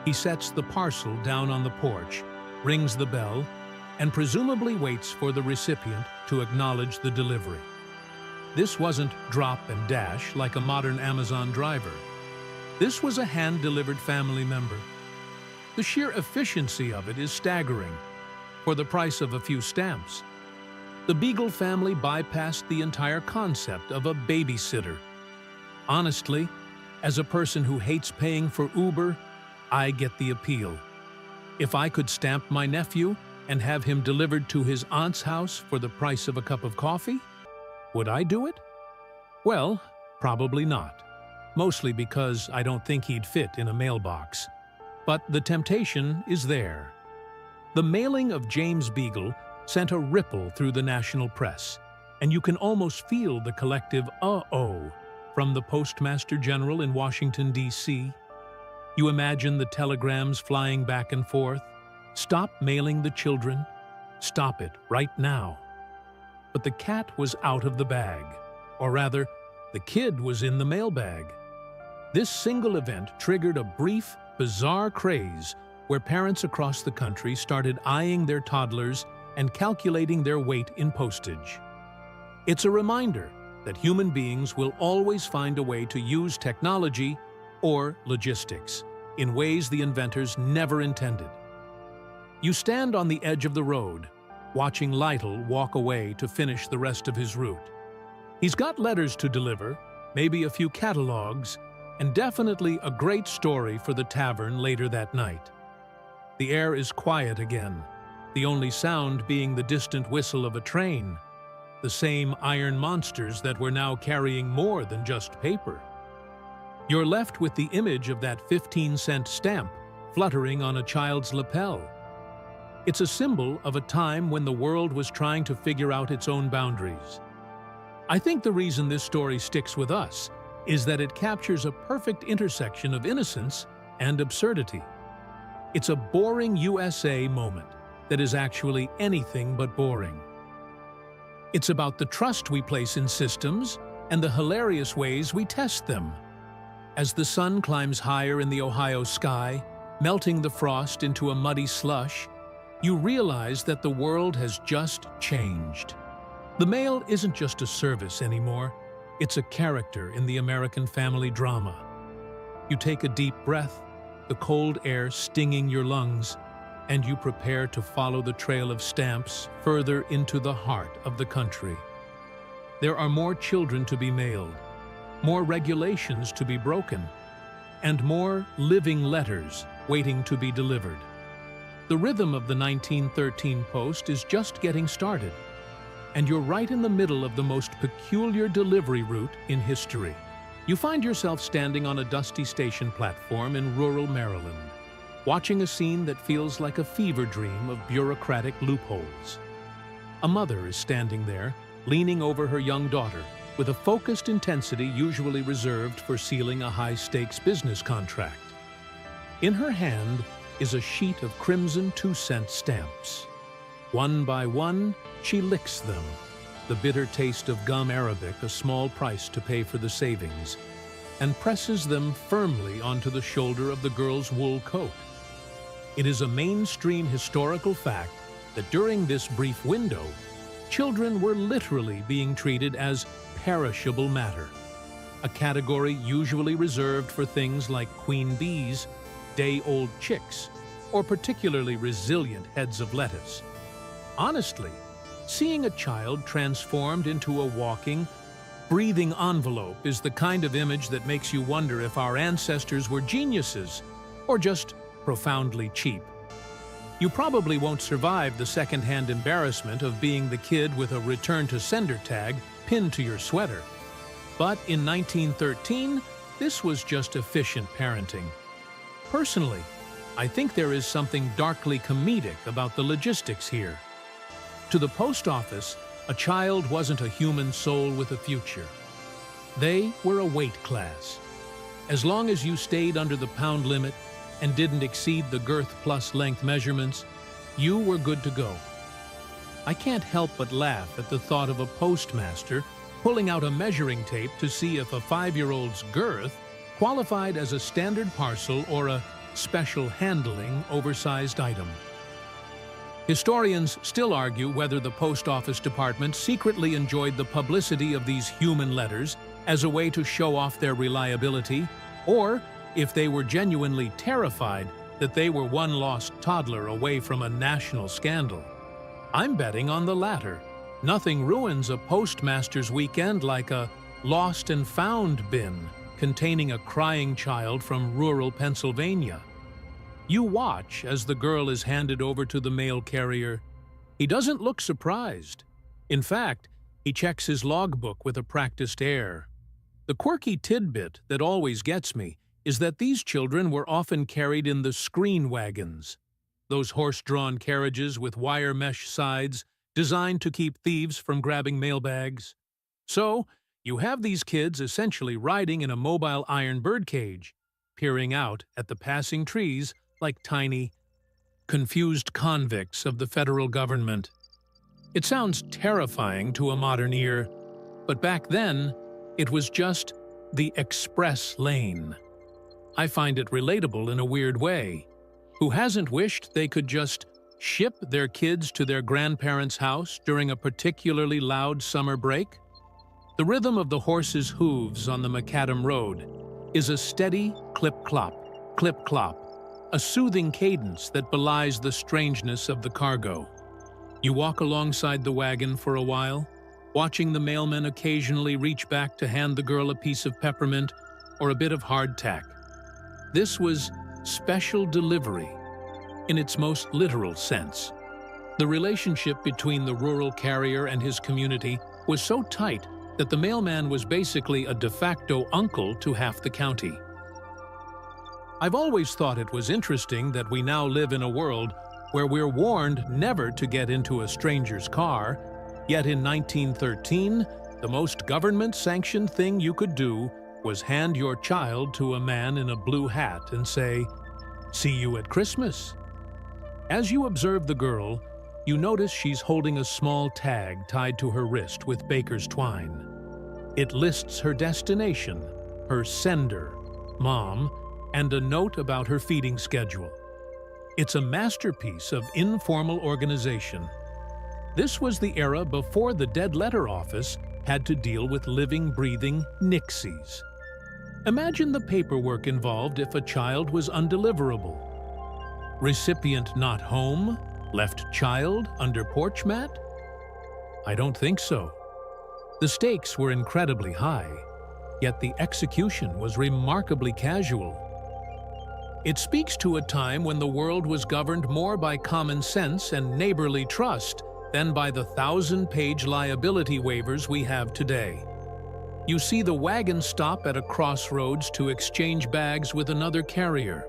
He sets the parcel down on the porch, rings the bell, and presumably waits for the recipient to acknowledge the delivery. This wasn't drop and dash like a modern Amazon driver. This was a hand-delivered family member. The sheer efficiency of it is staggering, for the price of a few stamps. The Beagle family bypassed the entire concept of a babysitter. Honestly, as a person who hates paying for Uber, I get the appeal. If I could stamp my nephew and have him delivered to his aunt's house for the price of a cup of coffee, would I do it? Well, probably not. Mostly because I don't think he'd fit in a mailbox. But the temptation is there. The mailing of James Beagle sent a ripple through the national press, and you can almost feel the collective "uh-oh" from the Postmaster General in Washington, D.C. You imagine the telegrams flying back and forth. "Stop mailing the children. Stop it right now." But the cat was out of the bag. Or rather, the kid was in the mailbag, This single event triggered a brief, bizarre craze where parents across the country started eyeing their toddlers and calculating their weight in postage. It's a reminder that human beings will always find a way to use technology or logistics in ways the inventors never intended. You stand on the edge of the road, watching Lytle walk away to finish the rest of his route. He's got letters to deliver, maybe a few catalogs, and definitely a great story for the tavern later that night. The air is quiet again, the only sound being the distant whistle of a train, the same iron monsters that were now carrying more than just paper. You're left with the image of that 15-cent stamp fluttering on a child's lapel. It's a symbol of a time when the world was trying to figure out its own boundaries. I think the reason this story sticks with us is that it captures a perfect intersection of innocence and absurdity. It's a boring USA moment that is actually anything but boring. It's about the trust we place in systems and the hilarious ways we test them. As the sun climbs higher in the Ohio sky, melting the frost into a muddy slush, you realize that the world has just changed. The mail isn't just a service anymore, it's a character in the American family drama. You take a deep breath, the cold air stinging your lungs, and you prepare to follow the trail of stamps further into the heart of the country. There are more children to be mailed, more regulations to be broken, and more living letters waiting to be delivered. The rhythm of the 1913 post is just getting started, and you're right in the middle of the most peculiar delivery route in history. You find yourself standing on a dusty station platform in rural Maryland, watching a scene that feels like a fever dream of bureaucratic loopholes. A mother is standing there, leaning over her young daughter, with a focused intensity usually reserved for sealing a high-stakes business contract. In her hand is a sheet of crimson 2-cent stamps. One by one, she licks them, the bitter taste of gum arabic a small price to pay for the savings, and presses them firmly onto the shoulder of the girl's wool coat. It is a mainstream historical fact that during this brief window, children were literally being treated as perishable matter, a category usually reserved for things like queen bees, day-old chicks, or particularly resilient heads of lettuce. Honestly, seeing a child transformed into a walking, breathing envelope is the kind of image that makes you wonder if our ancestors were geniuses or just profoundly cheap. You probably won't survive the second-hand embarrassment of being the kid with a return to sender tag pinned to your sweater. But in 1913, this was just efficient parenting. Personally, I think there is something darkly comedic about the logistics here. To the post office, a child wasn't a human soul with a future. They were a weight class. As long as you stayed under the pound limit and didn't exceed the girth plus length measurements, you were good to go. I can't help but laugh at the thought of a postmaster pulling out a measuring tape to see if a 5-year-old's girth qualified as a standard parcel or a special handling oversized item. Historians still argue whether the post office department secretly enjoyed the publicity of these human letters as a way to show off their reliability, or if they were genuinely terrified that they were one lost toddler away from a national scandal. I'm betting on the latter. Nothing ruins a postmaster's weekend like a lost and found bin containing a crying child from rural Pennsylvania. You watch as the girl is handed over to the mail carrier. He doesn't look surprised. In fact, he checks his logbook with a practiced air. The quirky tidbit that always gets me is that these children were often carried in the screen wagons, those horse-drawn carriages with wire mesh sides designed to keep thieves from grabbing mailbags. So, you have these kids essentially riding in a mobile iron birdcage, peering out at the passing trees like tiny, confused convicts of the federal government. It sounds terrifying to a modern ear, but back then, it was just the express lane. I find it relatable in a weird way. Who hasn't wished they could just ship their kids to their grandparents' house during a particularly loud summer break? The rhythm of the horse's hooves on the macadam road is a steady clip-clop, a soothing cadence that belies the strangeness of the cargo. You walk alongside the wagon for a while, watching the mailman occasionally reach back to hand the girl a piece of peppermint or a bit of hardtack. This was special delivery in its most literal sense. The relationship between the rural carrier and his community was so tight that the mailman was basically a de facto uncle to half the county. I've always thought it was interesting that we now live in a world where we're warned never to get into a stranger's car, yet in 1913, the most government-sanctioned thing you could do was hand your child to a man in a blue hat and say, "See you at Christmas." As you observe the girl, you notice she's holding a small tag tied to her wrist with baker's twine. It lists her destination, her sender, mom, and a note about her feeding schedule. It's a masterpiece of informal organization. This was the era before the dead letter office had to deal with living, breathing nixies. Imagine the paperwork involved if a child was undeliverable. Recipient not home? Left child under porch mat? I don't think so. The stakes were incredibly high, yet the execution was remarkably casual. It speaks to a time when the world was governed more by common sense and neighborly trust than by the 1,000-page liability waivers we have today. You see the wagon stop at a crossroads to exchange bags with another carrier.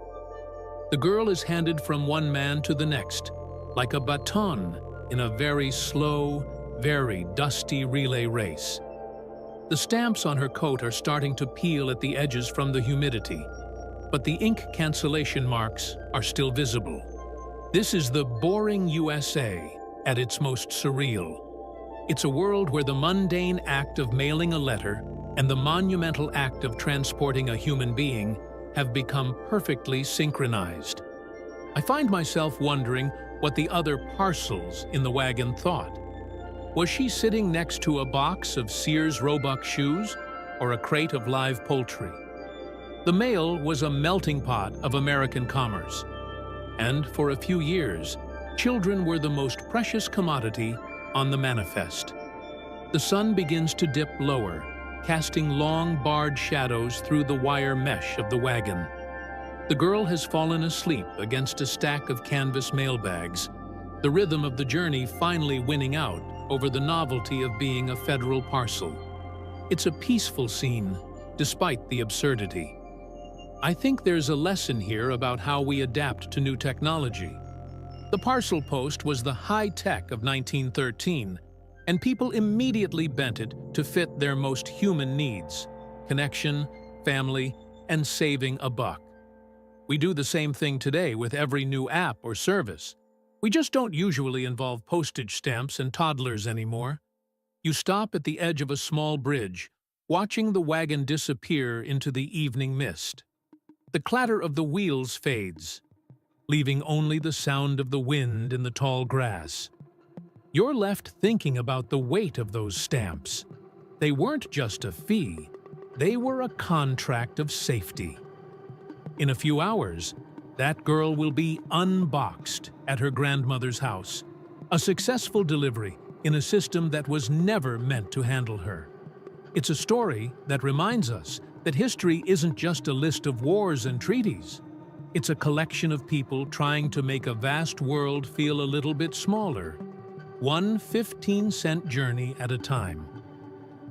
The girl is handed from one man to the next, like a baton in a very slow, very dusty relay race. The stamps on her coat are starting to peel at the edges from the humidity, but the ink cancellation marks are still visible. This is the boring USA at its most surreal. It's a world where the mundane act of mailing a letter and the monumental act of transporting a human being have become perfectly synchronized. I find myself wondering what the other parcels in the wagon thought. Was she sitting next to a box of Sears Roebuck shoes or a crate of live poultry? The mail was a melting pot of American commerce, and for a few years, children were the most precious commodity on the manifest. The sun begins to dip lower, casting long barred shadows through the wire mesh of the wagon. The girl has fallen asleep against a stack of canvas mailbags, the rhythm of the journey finally winning out over the novelty of being a federal parcel. It's a peaceful scene, despite the absurdity. I think there's a lesson here about how we adapt to new technology. The parcel post was the high-tech of 1913, and people immediately bent it to fit their most human needs: connection, family, and saving a buck. We do the same thing today with every new app or service. We just don't usually involve postage stamps and toddlers anymore. You stop at the edge of a small bridge, watching the wagon disappear into the evening mist. The clatter of the wheels fades, leaving only the sound of the wind in the tall grass. You're left thinking about the weight of those stamps. They weren't just a fee, they were a contract of safety. In a few hours, that girl will be unboxed at her grandmother's house, a successful delivery in a system that was never meant to handle her. It's a story that reminds us that history isn't just a list of wars and treaties. It's a collection of people trying to make a vast world feel a little bit smaller, one 15-cent journey at a time.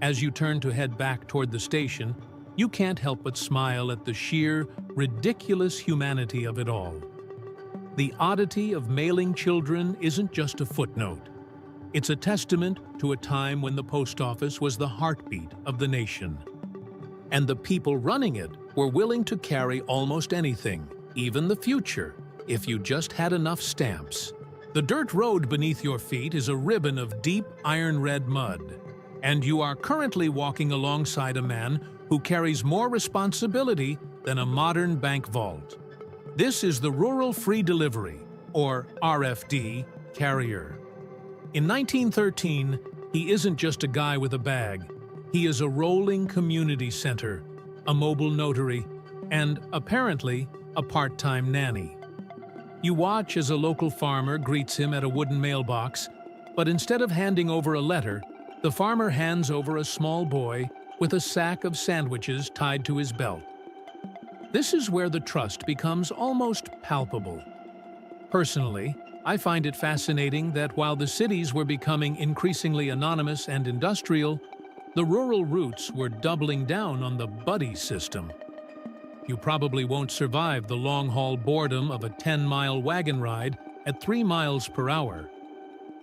As you turn to head back toward the station, you can't help but smile at the sheer, ridiculous humanity of it all. The oddity of mailing children isn't just a footnote. It's a testament to a time when the post office was the heartbeat of the nation. And the people running it were willing to carry almost anything, even the future, if you just had enough stamps. The dirt road beneath your feet is a ribbon of deep iron-red mud, and you are currently walking alongside a man who carries more responsibility than a modern bank vault. This is the Rural Free Delivery, or RFD, carrier. In 1913, he isn't just a guy with a bag. He is a rolling community center, a mobile notary, and, apparently, a part-time nanny. You watch as a local farmer greets him at a wooden mailbox, but instead of handing over a letter, the farmer hands over a small boy with a sack of sandwiches tied to his belt. This is where the trust becomes almost palpable. Personally, I find it fascinating that while the cities were becoming increasingly anonymous and industrial, the rural roots were doubling down on the buddy system. You probably won't survive the long-haul boredom of a 10-mile wagon ride at 3 miles per hour.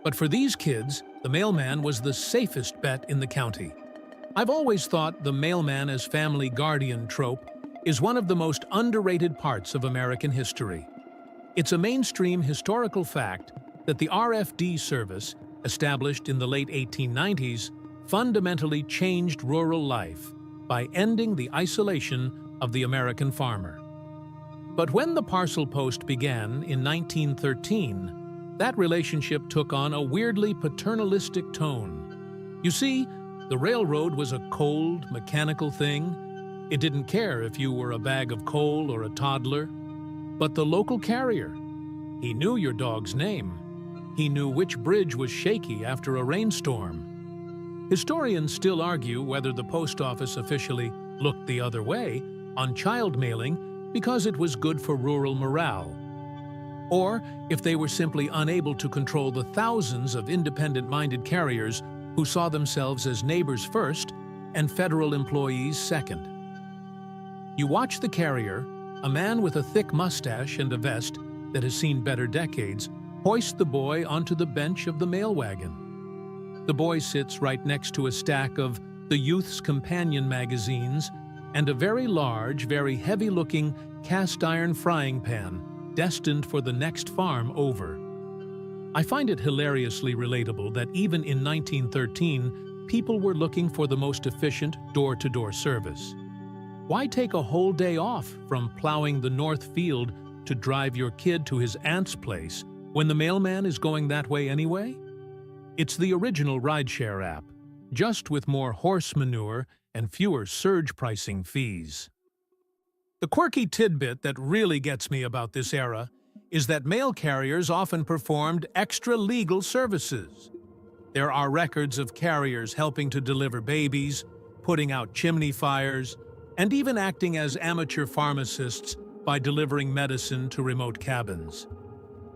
But for these kids, the mailman was the safest bet in the county. I've always thought the mailman as family guardian trope is one of the most underrated parts of American history. It's a mainstream historical fact that the RFD service, established in the late 1890s, fundamentally changed rural life by ending the isolation of the American farmer. But when the parcel post began in 1913, that relationship took on a weirdly paternalistic tone. You see, the railroad was a cold, mechanical thing. It didn't care if you were a bag of coal or a toddler. But the local carrier, he knew your dog's name. He knew which bridge was shaky after a rainstorm. Historians still argue whether the post office officially looked the other way on child mailing because it was good for rural morale, or if they were simply unable to control the thousands of independent-minded carriers who saw themselves as neighbors first and federal employees second. You watch the carrier, a man with a thick mustache and a vest that has seen better decades, hoist the boy onto the bench of the mail wagon. The boy sits right next to a stack of the Youth's Companion magazines and a very large, very heavy-looking cast-iron frying pan destined for the next farm over. I find it hilariously relatable that even in 1913, people were looking for the most efficient door-to-door service. Why take a whole day off from plowing the north field to drive your kid to his aunt's place when the mailman is going that way anyway? It's the original rideshare app, just with more horse manure and fewer surge pricing fees. The quirky tidbit that really gets me about this era is that mail carriers often performed extra-legal services. There are records of carriers helping to deliver babies, putting out chimney fires, and even acting as amateur pharmacists by delivering medicine to remote cabins.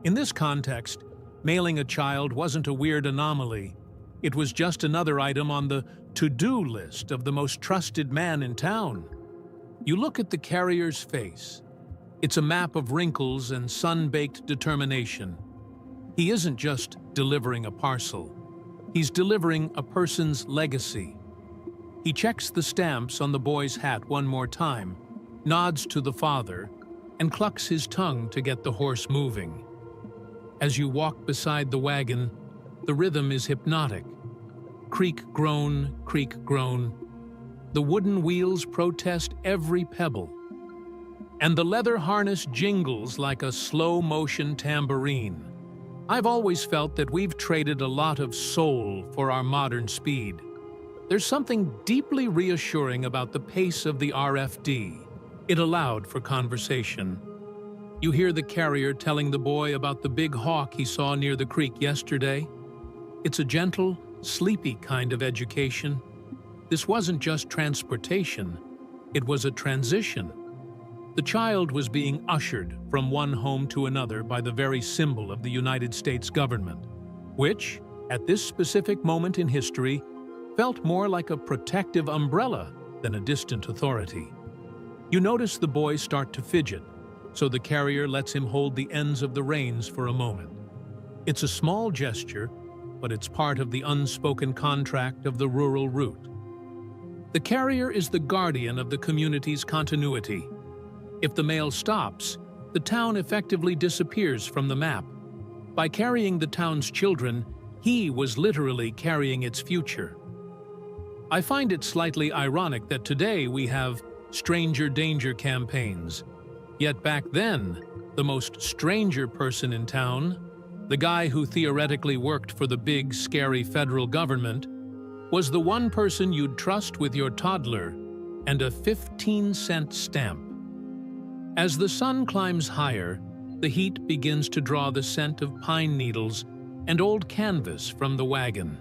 In this context, mailing a child wasn't a weird anomaly. It was just another item on the to-do list of the most trusted man in town. You look at the carrier's face. It's a map of wrinkles and sun-baked determination. He isn't just delivering a parcel. He's delivering a person's legacy. He checks the stamps on the boy's hat one more time, nods to the father, and clucks his tongue to get the horse moving. As you walk beside the wagon, the rhythm is hypnotic. Creak, groan, creak, groan. The wooden wheels protest every pebble. And the leather harness jingles like a slow-motion tambourine. I've always felt that we've traded a lot of soul for our modern speed. There's something deeply reassuring about the pace of the RFD. It allowed for conversation. You hear the carrier telling the boy about the big hawk he saw near the creek yesterday. It's a gentle, sleepy kind of education. This wasn't just transportation, it was a transition. The child was being ushered from one home to another by the very symbol of the United States government, which, at this specific moment in history, felt more like a protective umbrella than a distant authority. You notice the boy start to fidget, so the carrier lets him hold the ends of the reins for a moment. It's a small gesture, but it's part of the unspoken contract of the rural route. The carrier is the guardian of the community's continuity. If the mail stops, the town effectively disappears from the map. By carrying the town's children, he was literally carrying its future. I find it slightly ironic that today we have stranger danger campaigns. Yet back then, the most stranger person in town, the guy who theoretically worked for the big, scary federal government, was the one person you'd trust with your toddler and a 15-cent stamp. As the sun climbs higher, the heat begins to draw the scent of pine needles and old canvas from the wagon.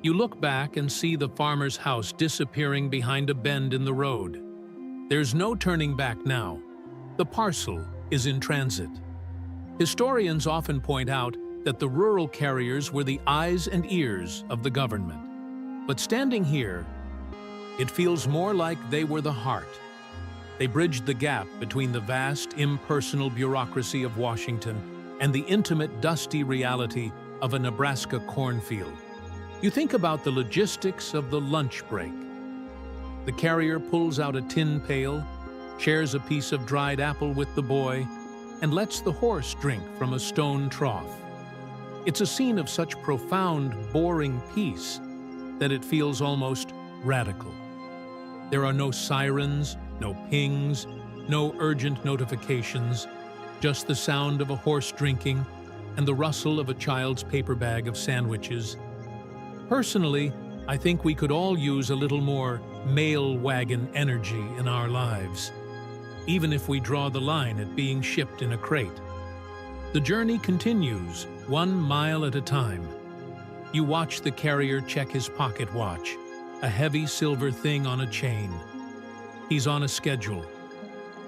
You look back and see the farmer's house disappearing behind a bend in the road. There's no turning back now. The parcel is in transit. Historians often point out that the rural carriers were the eyes and ears of the government. But standing here, it feels more like they were the heart. They bridged the gap between the vast, impersonal bureaucracy of Washington and the intimate, dusty reality of a Nebraska cornfield. You think about the logistics of the lunch break. The carrier pulls out a tin pail, shares a piece of dried apple with the boy, and lets the horse drink from a stone trough. It's a scene of such profound, boring peace that it feels almost radical. There are no sirens, no pings, no urgent notifications, just the sound of a horse drinking and the rustle of a child's paper bag of sandwiches. Personally, I think we could all use a little more mail wagon energy in our lives, even if we draw the line at being shipped in a crate. The journey continues, 1 mile at a time. You watch the carrier check his pocket watch, a heavy silver thing on a chain. He's on a schedule.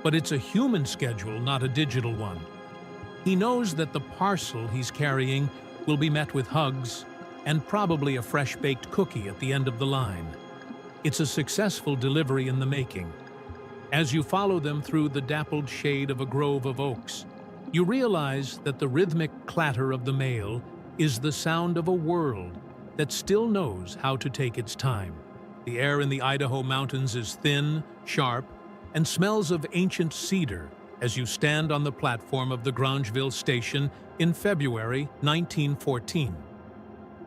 But it's a human schedule, not a digital one. He knows that the parcel he's carrying will be met with hugs and probably a fresh-baked cookie at the end of the line. It's a successful delivery in the making. As you follow them through the dappled shade of a grove of oaks, you realize that the rhythmic clatter of the mail is the sound of a world that still knows how to take its time. The air in the Idaho mountains is thin, sharp, and smells of ancient cedar as you stand on the platform of the Grangeville station in February 1914.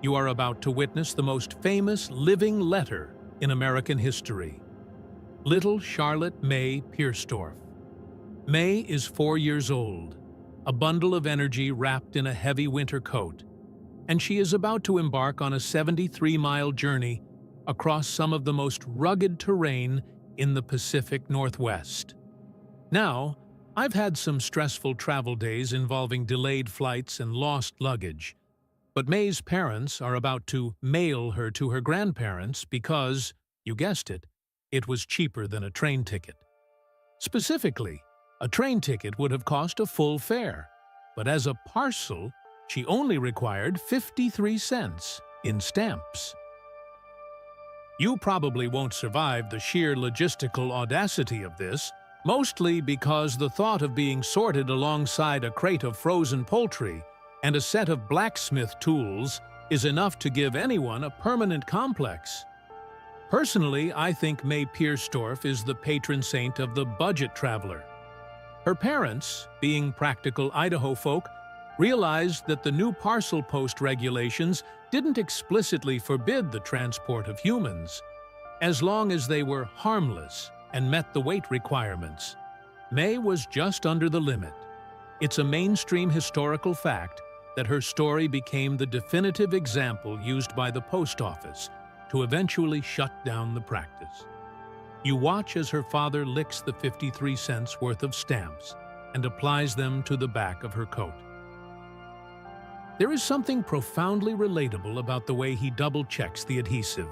You are about to witness the most famous living letter in American history. Little Charlotte May Pierstorff. May is 4 years old, a bundle of energy wrapped in a heavy winter coat, and she is about to embark on a 73-mile journey across some of the most rugged terrain in the Pacific Northwest. Now, I've had some stressful travel days involving delayed flights and lost luggage, but May's parents are about to mail her to her grandparents because, you guessed it, it was cheaper than a train ticket. Specifically, a train ticket would have cost a full fare, but as a parcel, she only required 53 cents in stamps. You probably won't survive the sheer logistical audacity of this, mostly because the thought of being sorted alongside a crate of frozen poultry and a set of blacksmith tools is enough to give anyone a permanent complex. Personally, I think May Pierstorff is the patron saint of the budget traveler. Her parents, being practical Idaho folk, realized that the new parcel post regulations didn't explicitly forbid the transport of humans, as long as they were harmless and met the weight requirements. May was just under the limit. It's a mainstream historical fact that her story became the definitive example used by the post office to eventually shut down the practice. You watch as her father licks the 53 cents worth of stamps and applies them to the back of her coat. There is something profoundly relatable about the way he double-checks the adhesive,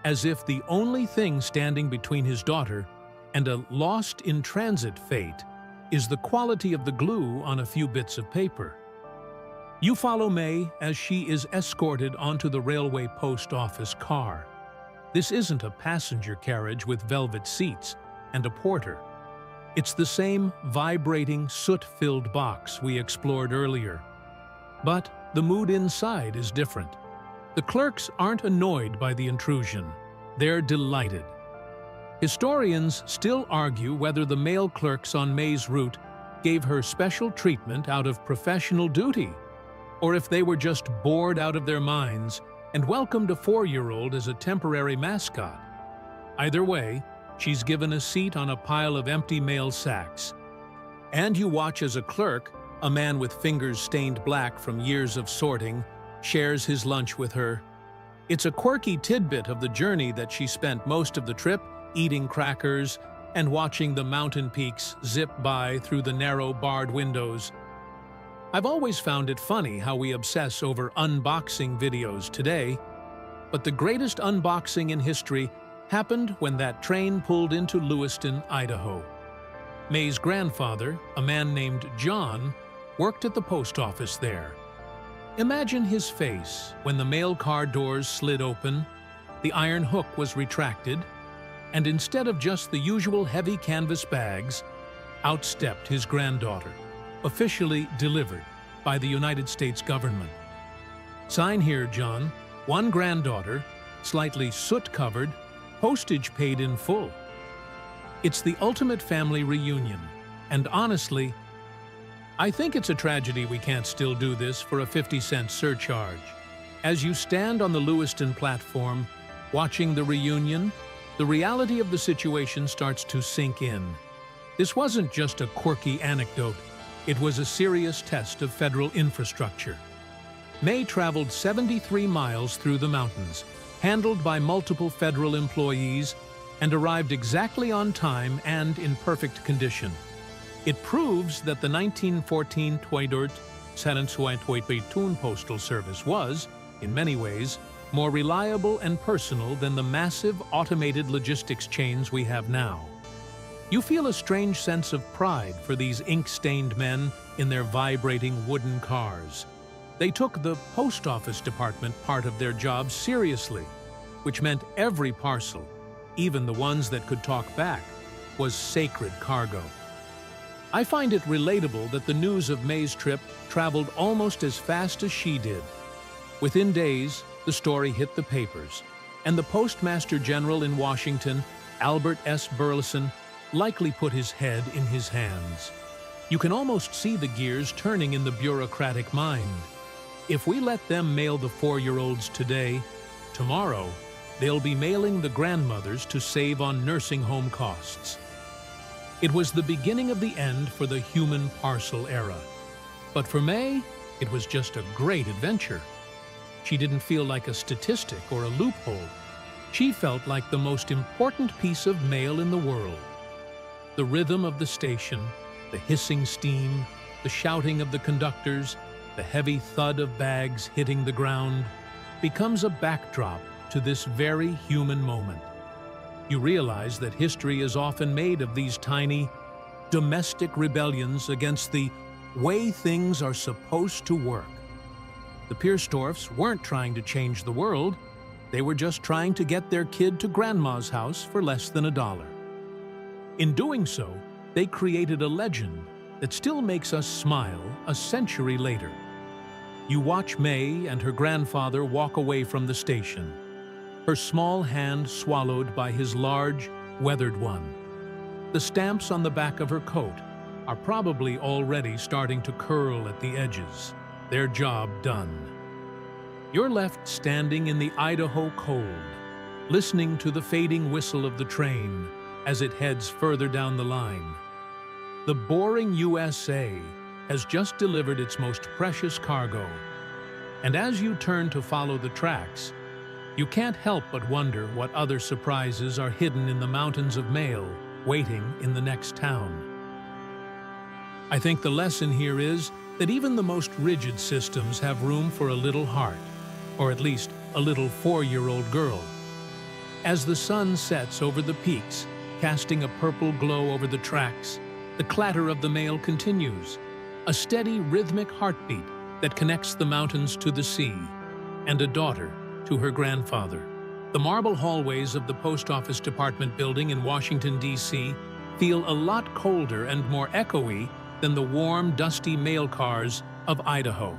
as if the only thing standing between his daughter and a lost-in-transit fate is the quality of the glue on a few bits of paper. You follow May as she is escorted onto the railway post office car. This isn't a passenger carriage with velvet seats and a porter. It's the same vibrating, soot-filled box we explored earlier. But the mood inside is different. The clerks aren't annoyed by the intrusion. They're delighted. Historians still argue whether the male clerks on May's route gave her special treatment out of professional duty, or if they were just bored out of their minds and welcomed a 4-year-old as a temporary mascot. Either way, She's given a seat on a pile of empty mail sacks. And you watch as a clerk, a man with fingers stained black from years of sorting, shares his lunch with her. It's a quirky tidbit of the journey that she spent most of the trip eating crackers and watching the mountain peaks zip by through the narrow barred windows. I've always found it funny how we obsess over unboxing videos today, but the greatest unboxing in history happened when that train pulled into Lewiston, Idaho. May's grandfather, a man named John, worked at the post office there. Imagine his face when the mail car doors slid open, the iron hook was retracted, and instead of just the usual heavy canvas bags, out stepped his granddaughter, officially delivered by the United States government. Sign here, John. One granddaughter, slightly soot-covered, postage paid in full. It's the ultimate family reunion, and honestly, I think it's a tragedy we can't still do this for a 50-cent surcharge. As you stand on the Lewiston platform, watching the reunion, the reality of the situation starts to sink in. This wasn't just a quirky anecdote, it was a serious test of federal infrastructure. May traveled 73 miles through the mountains, handled by multiple federal employees, and arrived exactly on time and in perfect condition. It proves that the 1914 Tweedert Postal Service was, in many ways, more reliable and personal than the massive automated logistics chains we have now. You feel a strange sense of pride for these ink-stained men in their vibrating wooden cars. They took the post office department part of their job seriously, which meant every parcel, even the ones that could talk back, was sacred cargo. I find it relatable that the news of May's trip traveled almost as fast as she did. Within days, the story hit the papers, and the Postmaster General in Washington, Albert S. Burleson, likely put his head in his hands. You can almost see the gears turning in the bureaucratic mind. If we let them mail the 4-year-olds today, tomorrow, they'll be mailing the grandmothers to save on nursing home costs. It was the beginning of the end for the human parcel era. But for May, it was just a great adventure. She didn't feel like a statistic or a loophole. She felt like the most important piece of mail in the world. The rhythm of the station, the hissing steam, the shouting of the conductors, the heavy thud of bags hitting the ground, becomes a backdrop to this very human moment. You realize that history is often made of these tiny, domestic rebellions against the way things are supposed to work. The Pierstorffs weren't trying to change the world, they were just trying to get their kid to grandma's house for less than $1. In doing so, they created a legend that still makes us smile a century later. You watch May and her grandfather walk away from the station, her small hand swallowed by his large, weathered one. The stamps on the back of her coat are probably already starting to curl at the edges, their job done. You're left standing in the Idaho cold, listening to the fading whistle of the train as it heads further down the line. The boring USA has just delivered its most precious cargo, and as you turn to follow the tracks, you can't help but wonder what other surprises are hidden in the mountains of mail waiting in the next town. I think the lesson here is that even the most rigid systems have room for a little heart, or at least a little 4-year-old girl. As the sun sets over the peaks, casting a purple glow over the tracks, the clatter of the mail continues, a steady rhythmic heartbeat that connects the mountains to the sea, and a daughter to her grandfather. The marble hallways of the Post Office Department building in Washington, D.C. feel a lot colder and more echoey than the warm, dusty mail cars of Idaho.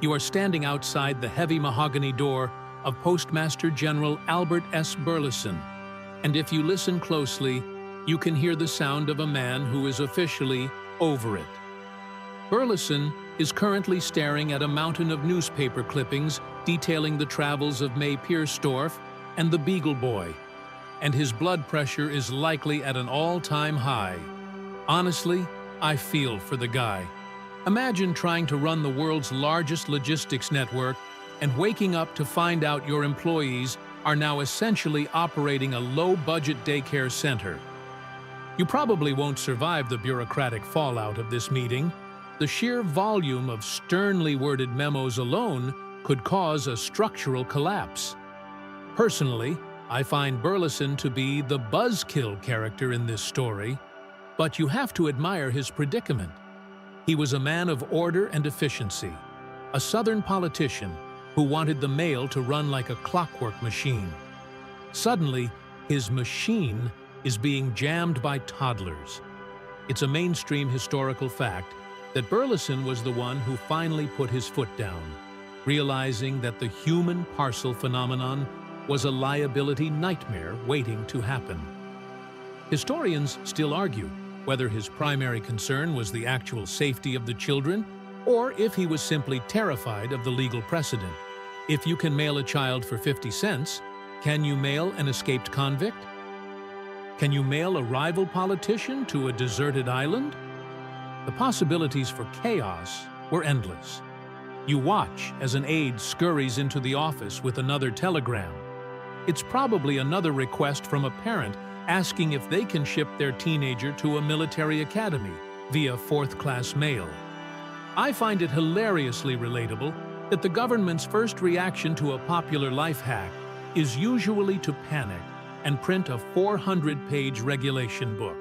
You are standing outside the heavy mahogany door of Postmaster General Albert S. Burleson, and if you listen closely, you can hear the sound of a man who is officially over it. Burleson is currently staring at a mountain of newspaper clippings detailing the travels of May Pierstorff and the Beagle Boy. and his blood pressure is likely at an all-time high. Honestly, I feel for the guy. Imagine trying to run the world's largest logistics network and waking up to find out your employees are now essentially operating a low-budget daycare center. You probably won't survive the bureaucratic fallout of this meeting. The sheer volume of sternly worded memos alone could cause a structural collapse. Personally, I find Burleson to be the buzzkill character in this story, but you have to admire his predicament. He was a man of order and efficiency, a Southern politician who wanted the mail to run like a clockwork machine. Suddenly, his machine is being jammed by toddlers. It's a mainstream historical fact that Burleson was the one who finally put his foot down, realizing that the human parcel phenomenon was a liability nightmare waiting to happen. Historians still argue whether his primary concern was the actual safety of the children or if he was simply terrified of the legal precedent. If you can mail a child for 50 cents, can you mail an escaped convict? Can you mail a rival politician to a deserted island? The possibilities for chaos were endless. You watch as an aide scurries into the office with another telegram. It's probably another request from a parent asking if they can ship their teenager to a military academy via fourth-class mail. I find it hilariously relatable that the government's first reaction to a popular life hack is usually to panic and print a 400-page regulation book.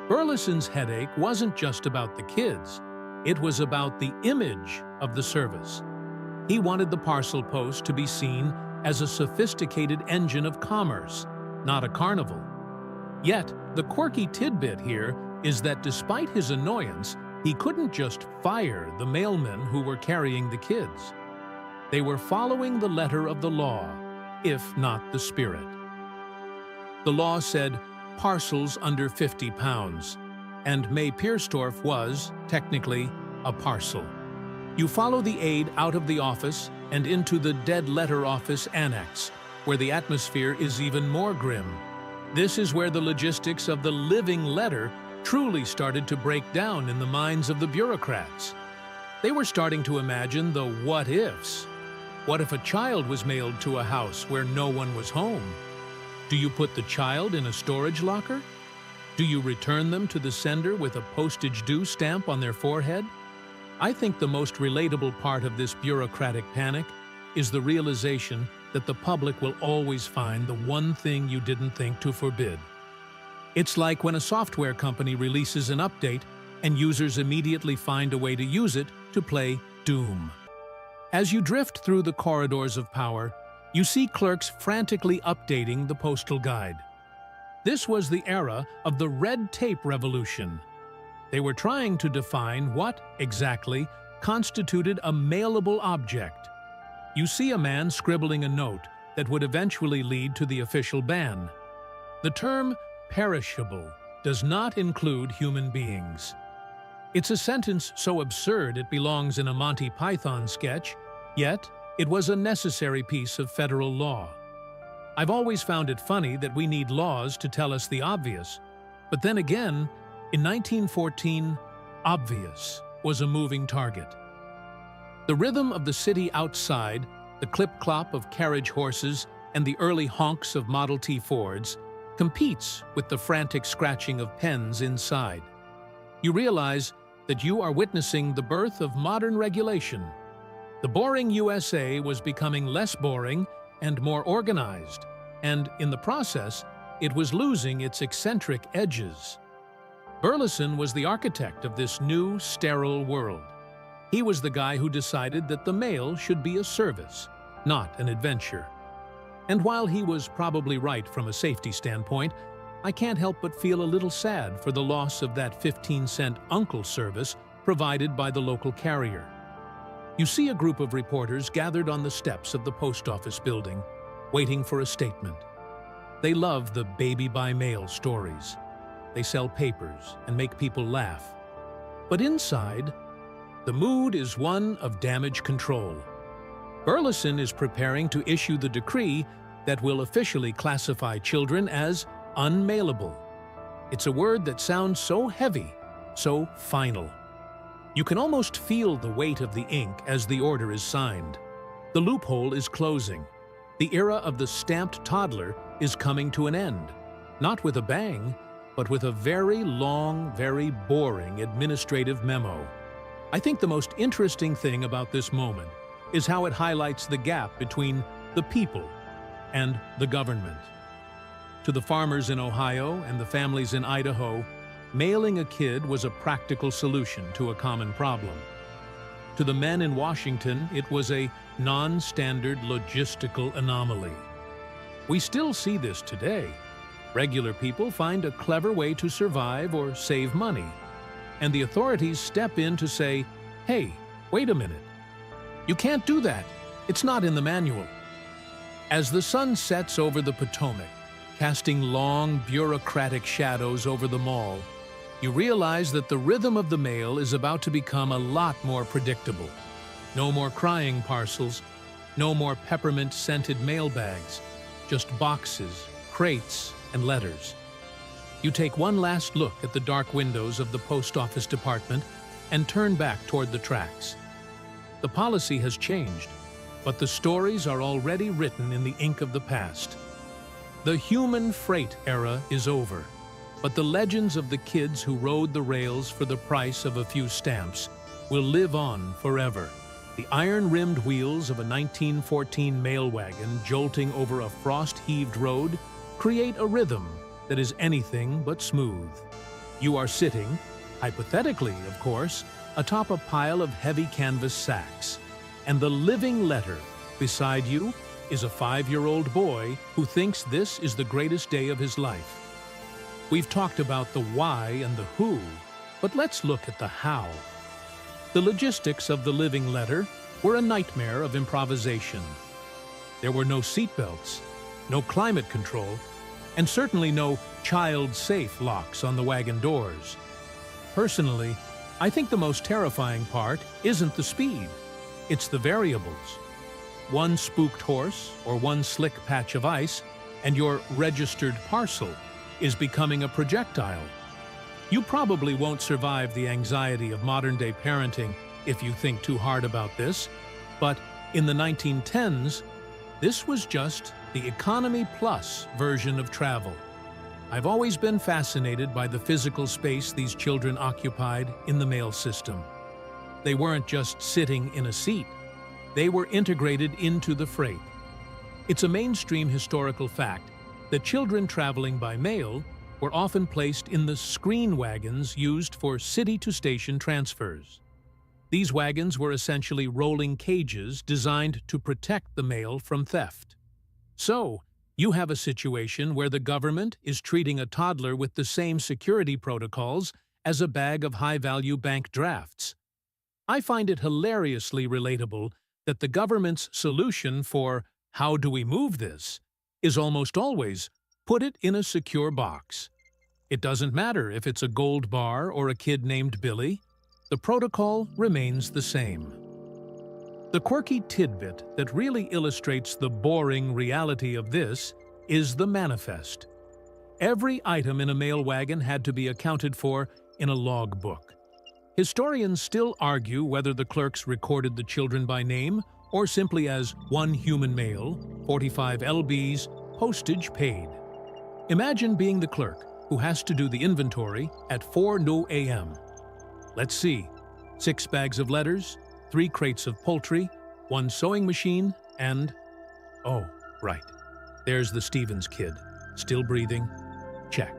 Burleson's headache wasn't just about the kids, it was about the image of the service. He wanted the parcel post to be seen as a sophisticated engine of commerce, not a carnival. Yet, the quirky tidbit here is that despite his annoyance, he couldn't just fire the mailmen who were carrying the kids. They were following the letter of the law, if not the spirit. The law said parcels under 50 pounds, and May Pierstorff was, technically, a parcel. You follow the aide out of the office and into the dead letter office annex, where the atmosphere is even more grim. This is where the logistics of the living letter truly started to break down in the minds of the bureaucrats. They were starting to imagine the what-ifs. What if a child was mailed to a house where no one was home? Do you put the child in a storage locker? Do you return them to the sender with a postage due stamp on their forehead? I think the most relatable part of this bureaucratic panic is the realization that the public will always find the one thing you didn't think to forbid. It's like when a software company releases an update and users immediately find a way to use it to play Doom. As you drift through the corridors of power, you see clerks frantically updating the postal guide. This was the era of the red tape revolution. They were trying to define what, exactly, constituted a mailable object. You see a man scribbling a note that would eventually lead to the official ban. The term perishable does not include human beings. It's a sentence so absurd it belongs in a Monty Python sketch, yet it was a necessary piece of federal law. I've always found it funny that we need laws to tell us the obvious, but then again, in 1914, obvious was a moving target. The rhythm of the city outside, the clip-clop of carriage horses, and the early honks of Model T Fords competes with the frantic scratching of pens inside. You realize that you are witnessing the birth of modern regulation. The boring USA was becoming less boring and more organized, and in the process, it was losing its eccentric edges. Burleson was the architect of this new, sterile world. He was the guy who decided that the mail should be a service, not an adventure. And while he was probably right from a safety standpoint, I can't help but feel a little sad for the loss of that 15-cent uncle service provided by the local carrier. You see a group of reporters gathered on the steps of the post office building, waiting for a statement. They love the baby-by-mail stories. They sell papers and make people laugh. But inside, the mood is one of damage control. Burleson is preparing to issue the decree that will officially classify children as unmailable. It's a word that sounds so heavy, so final. You can almost feel the weight of the ink as the order is signed. The loophole is closing. The era of the stamped toddler is coming to an end, not with a bang, but with a very long, very boring administrative memo. I think the most interesting thing about this moment is how it highlights the gap between the people and the government. To the farmers in Ohio and the families in Idaho, mailing a kid was a practical solution to a common problem. To the men in Washington, it was a non-standard logistical anomaly. We still see this today. Regular people find a clever way to survive or save money, and the authorities step in to say, "Hey, wait a minute. You can't do that. It's not in the manual." As the sun sets over the Potomac, casting long, bureaucratic shadows over the mall, you realize that the rhythm of the mail is about to become a lot more predictable. No more crying parcels, no more peppermint-scented mailbags, just boxes, crates, and letters. You take one last look at the dark windows of the post office department and turn back toward the tracks. The policy has changed, but the stories are already written in the ink of the past. The human freight era is over, but the legends of the kids who rode the rails for the price of a few stamps will live on forever. The iron-rimmed wheels of a 1914 mail wagon jolting over a frost-heaved road create a rhythm that is anything but smooth. You are sitting, hypothetically of course, atop a pile of heavy canvas sacks, and the living letter beside you is a 5-year-old boy who thinks this is the greatest day of his life. We've talked about the why and the who, but let's look at the how. The logistics of the living letter were a nightmare of improvisation. There were no seatbelts, no climate control, and certainly no child-safe locks on the wagon doors. Personally, I think the most terrifying part isn't the speed, it's the variables. One spooked horse or one slick patch of ice, and your registered parcel is becoming a projectile. You probably won't survive the anxiety of modern-day parenting if you think too hard about this, but in the 1910s, this was just the economy plus version of travel. I've always been fascinated by the physical space these children occupied in the mail system. They weren't just sitting in a seat. They were integrated into the freight. It's a mainstream historical fact that children traveling by mail were often placed in the screen wagons used for city-to-station transfers. These wagons were essentially rolling cages designed to protect the mail from theft. So, you have a situation where the government is treating a toddler with the same security protocols as a bag of high-value bank drafts. I find it hilariously relatable that the government's solution for "how do we move this" is almost always put it in a secure box. It doesn't matter if it's a gold bar or a kid named Billy, the protocol remains the same. The quirky tidbit that really illustrates the boring reality of this is the manifest. Every item in a mail wagon had to be accounted for in a logbook. Historians still argue whether the clerks recorded the children by name or simply as one human male, 45 lbs, postage paid. Imagine being the clerk who has to do the inventory at 4 a.m. Let's see, 6 bags of letters, 3 crates of poultry, 1 sewing machine, and... oh, right. There's the Stevens kid. Still breathing? Check.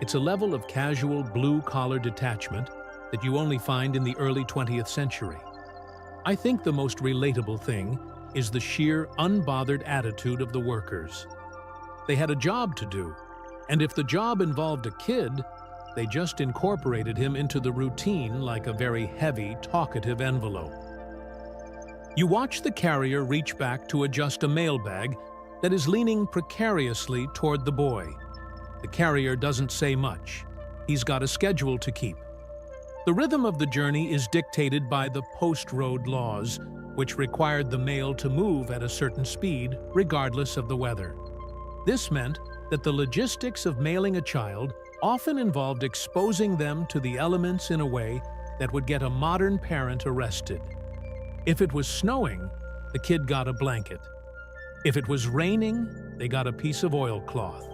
It's a level of casual blue-collar detachment that you only find in the early 20th century. I think the most relatable thing is the sheer unbothered attitude of the workers. They had a job to do, and if the job involved a kid, they just incorporated him into the routine like a very heavy, talkative envelope. You watch the carrier reach back to adjust a mailbag that is leaning precariously toward the boy. The carrier doesn't say much. He's got a schedule to keep. The rhythm of the journey is dictated by the post-road laws, which required the mail to move at a certain speed regardless of the weather. This meant that the logistics of mailing a child often involved exposing them to the elements in a way that would get a modern parent arrested. If it was snowing, the kid got a blanket. If it was raining, they got a piece of oilcloth.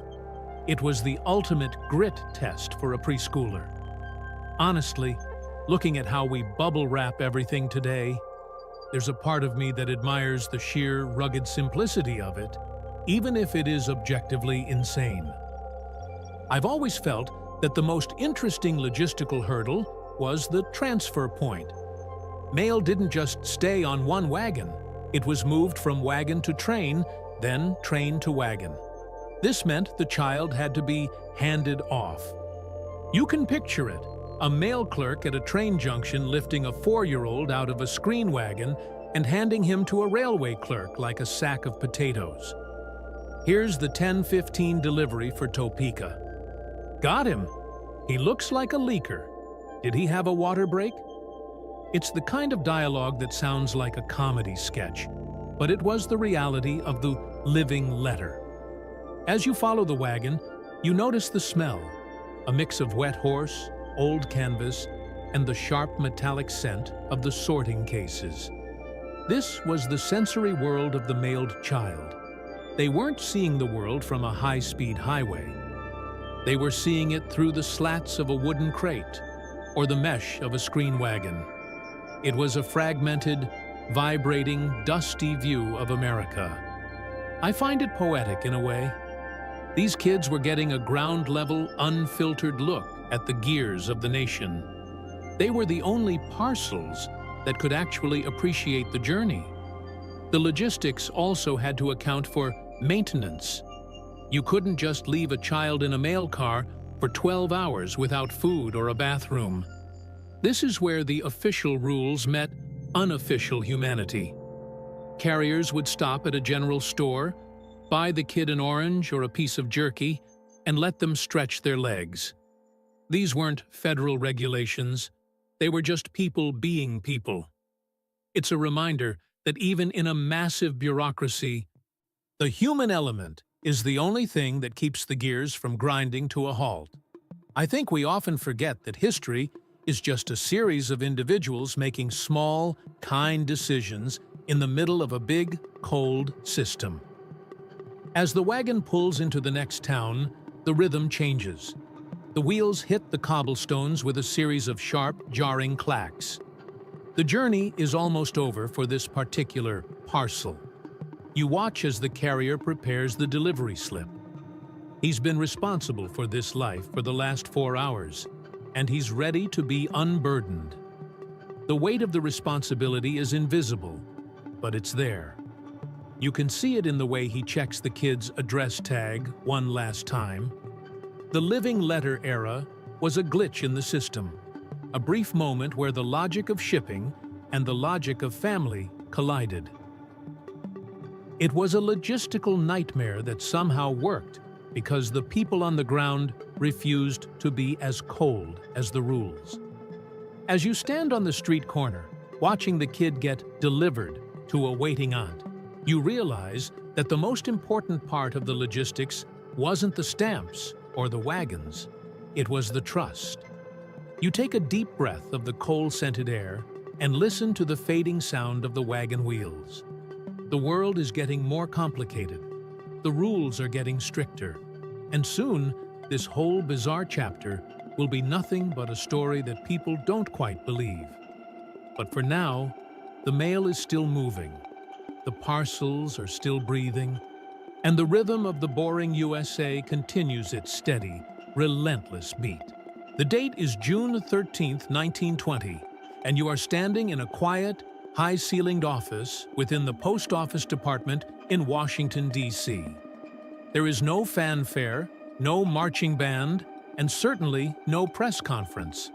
It was the ultimate grit test for a preschooler. Honestly, looking at how we bubble wrap everything today, there's a part of me that admires the sheer, rugged simplicity of it, even if it is objectively insane. I've always felt that the most interesting logistical hurdle was the transfer point. Mail didn't just stay on one wagon. It was moved from wagon to train, then train to wagon. This meant the child had to be handed off. You can picture it, a mail clerk at a train junction lifting a 4-year-old out of a screen wagon and handing him to a railway clerk like a sack of potatoes. Here's the 10:15 delivery for Topeka. Got him! He looks like a leaker. Did he have a water break? It's the kind of dialogue that sounds like a comedy sketch, but it was the reality of the living letter. As you follow the wagon, you notice the smell, a mix of wet horse, old canvas, and the sharp metallic scent of the sorting cases. This was the sensory world of the mailed child. They weren't seeing the world from a high-speed highway. They were seeing it through the slats of a wooden crate or the mesh of a screen wagon. It was a fragmented, vibrating, dusty view of America. I find it poetic in a way. These kids were getting a ground-level, unfiltered look at the gears of the nation. They were the only parcels that could actually appreciate the journey. The logistics also had to account for maintenance. You couldn't just leave a child in a mail car for 12 hours without food or a bathroom. This is where the official rules met unofficial humanity. Carriers would stop at a general store, buy the kid an orange or a piece of jerky, and let them stretch their legs. These weren't federal regulations. They were just people being people. It's a reminder that even in a massive bureaucracy, the human element is the only thing that keeps the gears from grinding to a halt. I think we often forget that history is just a series of individuals making small, kind decisions in the middle of a big, cold system. As the wagon pulls into the next town, the rhythm changes. The wheels hit the cobblestones with a series of sharp, jarring clacks. The journey is almost over for this particular parcel. You watch as the carrier prepares the delivery slip. He's been responsible for this life for the last 4 hours, and he's ready to be unburdened. The weight of the responsibility is invisible, but it's there. You can see it in the way he checks the kid's address tag one last time. The living letter era was a glitch in the system, a brief moment where the logic of shipping and the logic of family collided. It was a logistical nightmare that somehow worked because the people on the ground refused to be as cold as the rules. As you stand on the street corner, watching the kid get delivered to a waiting aunt, you realize that the most important part of the logistics wasn't the stamps or the wagons, it was the trust. You take a deep breath of the coal-scented air and listen to the fading sound of the wagon wheels. The world is getting more complicated. The rules are getting stricter. And soon, this whole bizarre chapter will be nothing but a story that people don't quite believe. But for now, the mail is still moving. The parcels are still breathing. And the rhythm of the boring USA continues its steady, relentless beat. The date is June 13th, 1920, and you are standing in a quiet, high-ceilinged office within the Post Office Department in Washington, D.C. There is no fanfare, no marching band, and certainly no press conference.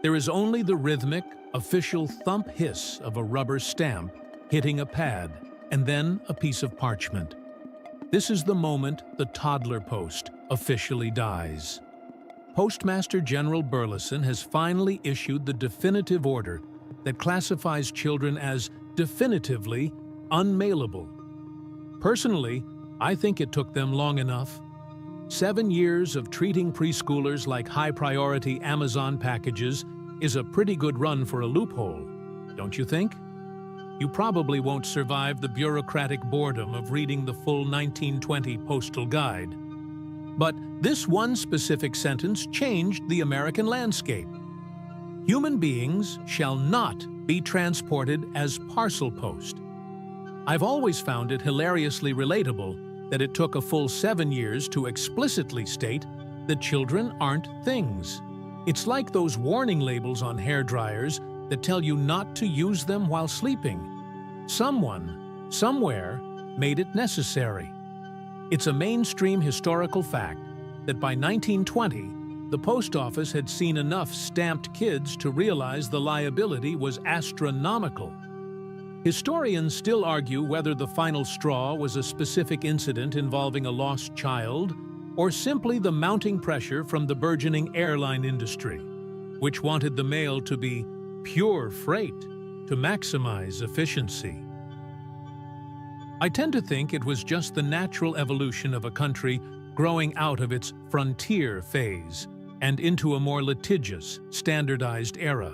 There is only the rhythmic, official thump hiss of a rubber stamp hitting a pad, and then a piece of parchment. This is the moment the toddler post officially dies. Postmaster General Burleson has finally issued the definitive order that classifies children as definitively unmailable. Personally, I think it took them long enough. 7 years of treating preschoolers like high-priority Amazon packages is a pretty good run for a loophole, don't you think? You probably won't survive the bureaucratic boredom of reading the full 1920 postal guide. But this one specific sentence changed the American landscape. Human beings shall not be transported as parcel post. I've always found it hilariously relatable that it took a full 7 years to explicitly state that children aren't things. It's like those warning labels on hairdryers that tell you not to use them while sleeping. Someone, somewhere, made it necessary. It's a mainstream historical fact that by 1920, the post office had seen enough stamped kids to realize the liability was astronomical. Historians still argue whether the final straw was a specific incident involving a lost child or simply the mounting pressure from the burgeoning airline industry, which wanted the mail to be pure freight to maximize efficiency. I tend to think it was just the natural evolution of a country growing out of its frontier phase and into a more litigious, standardized era.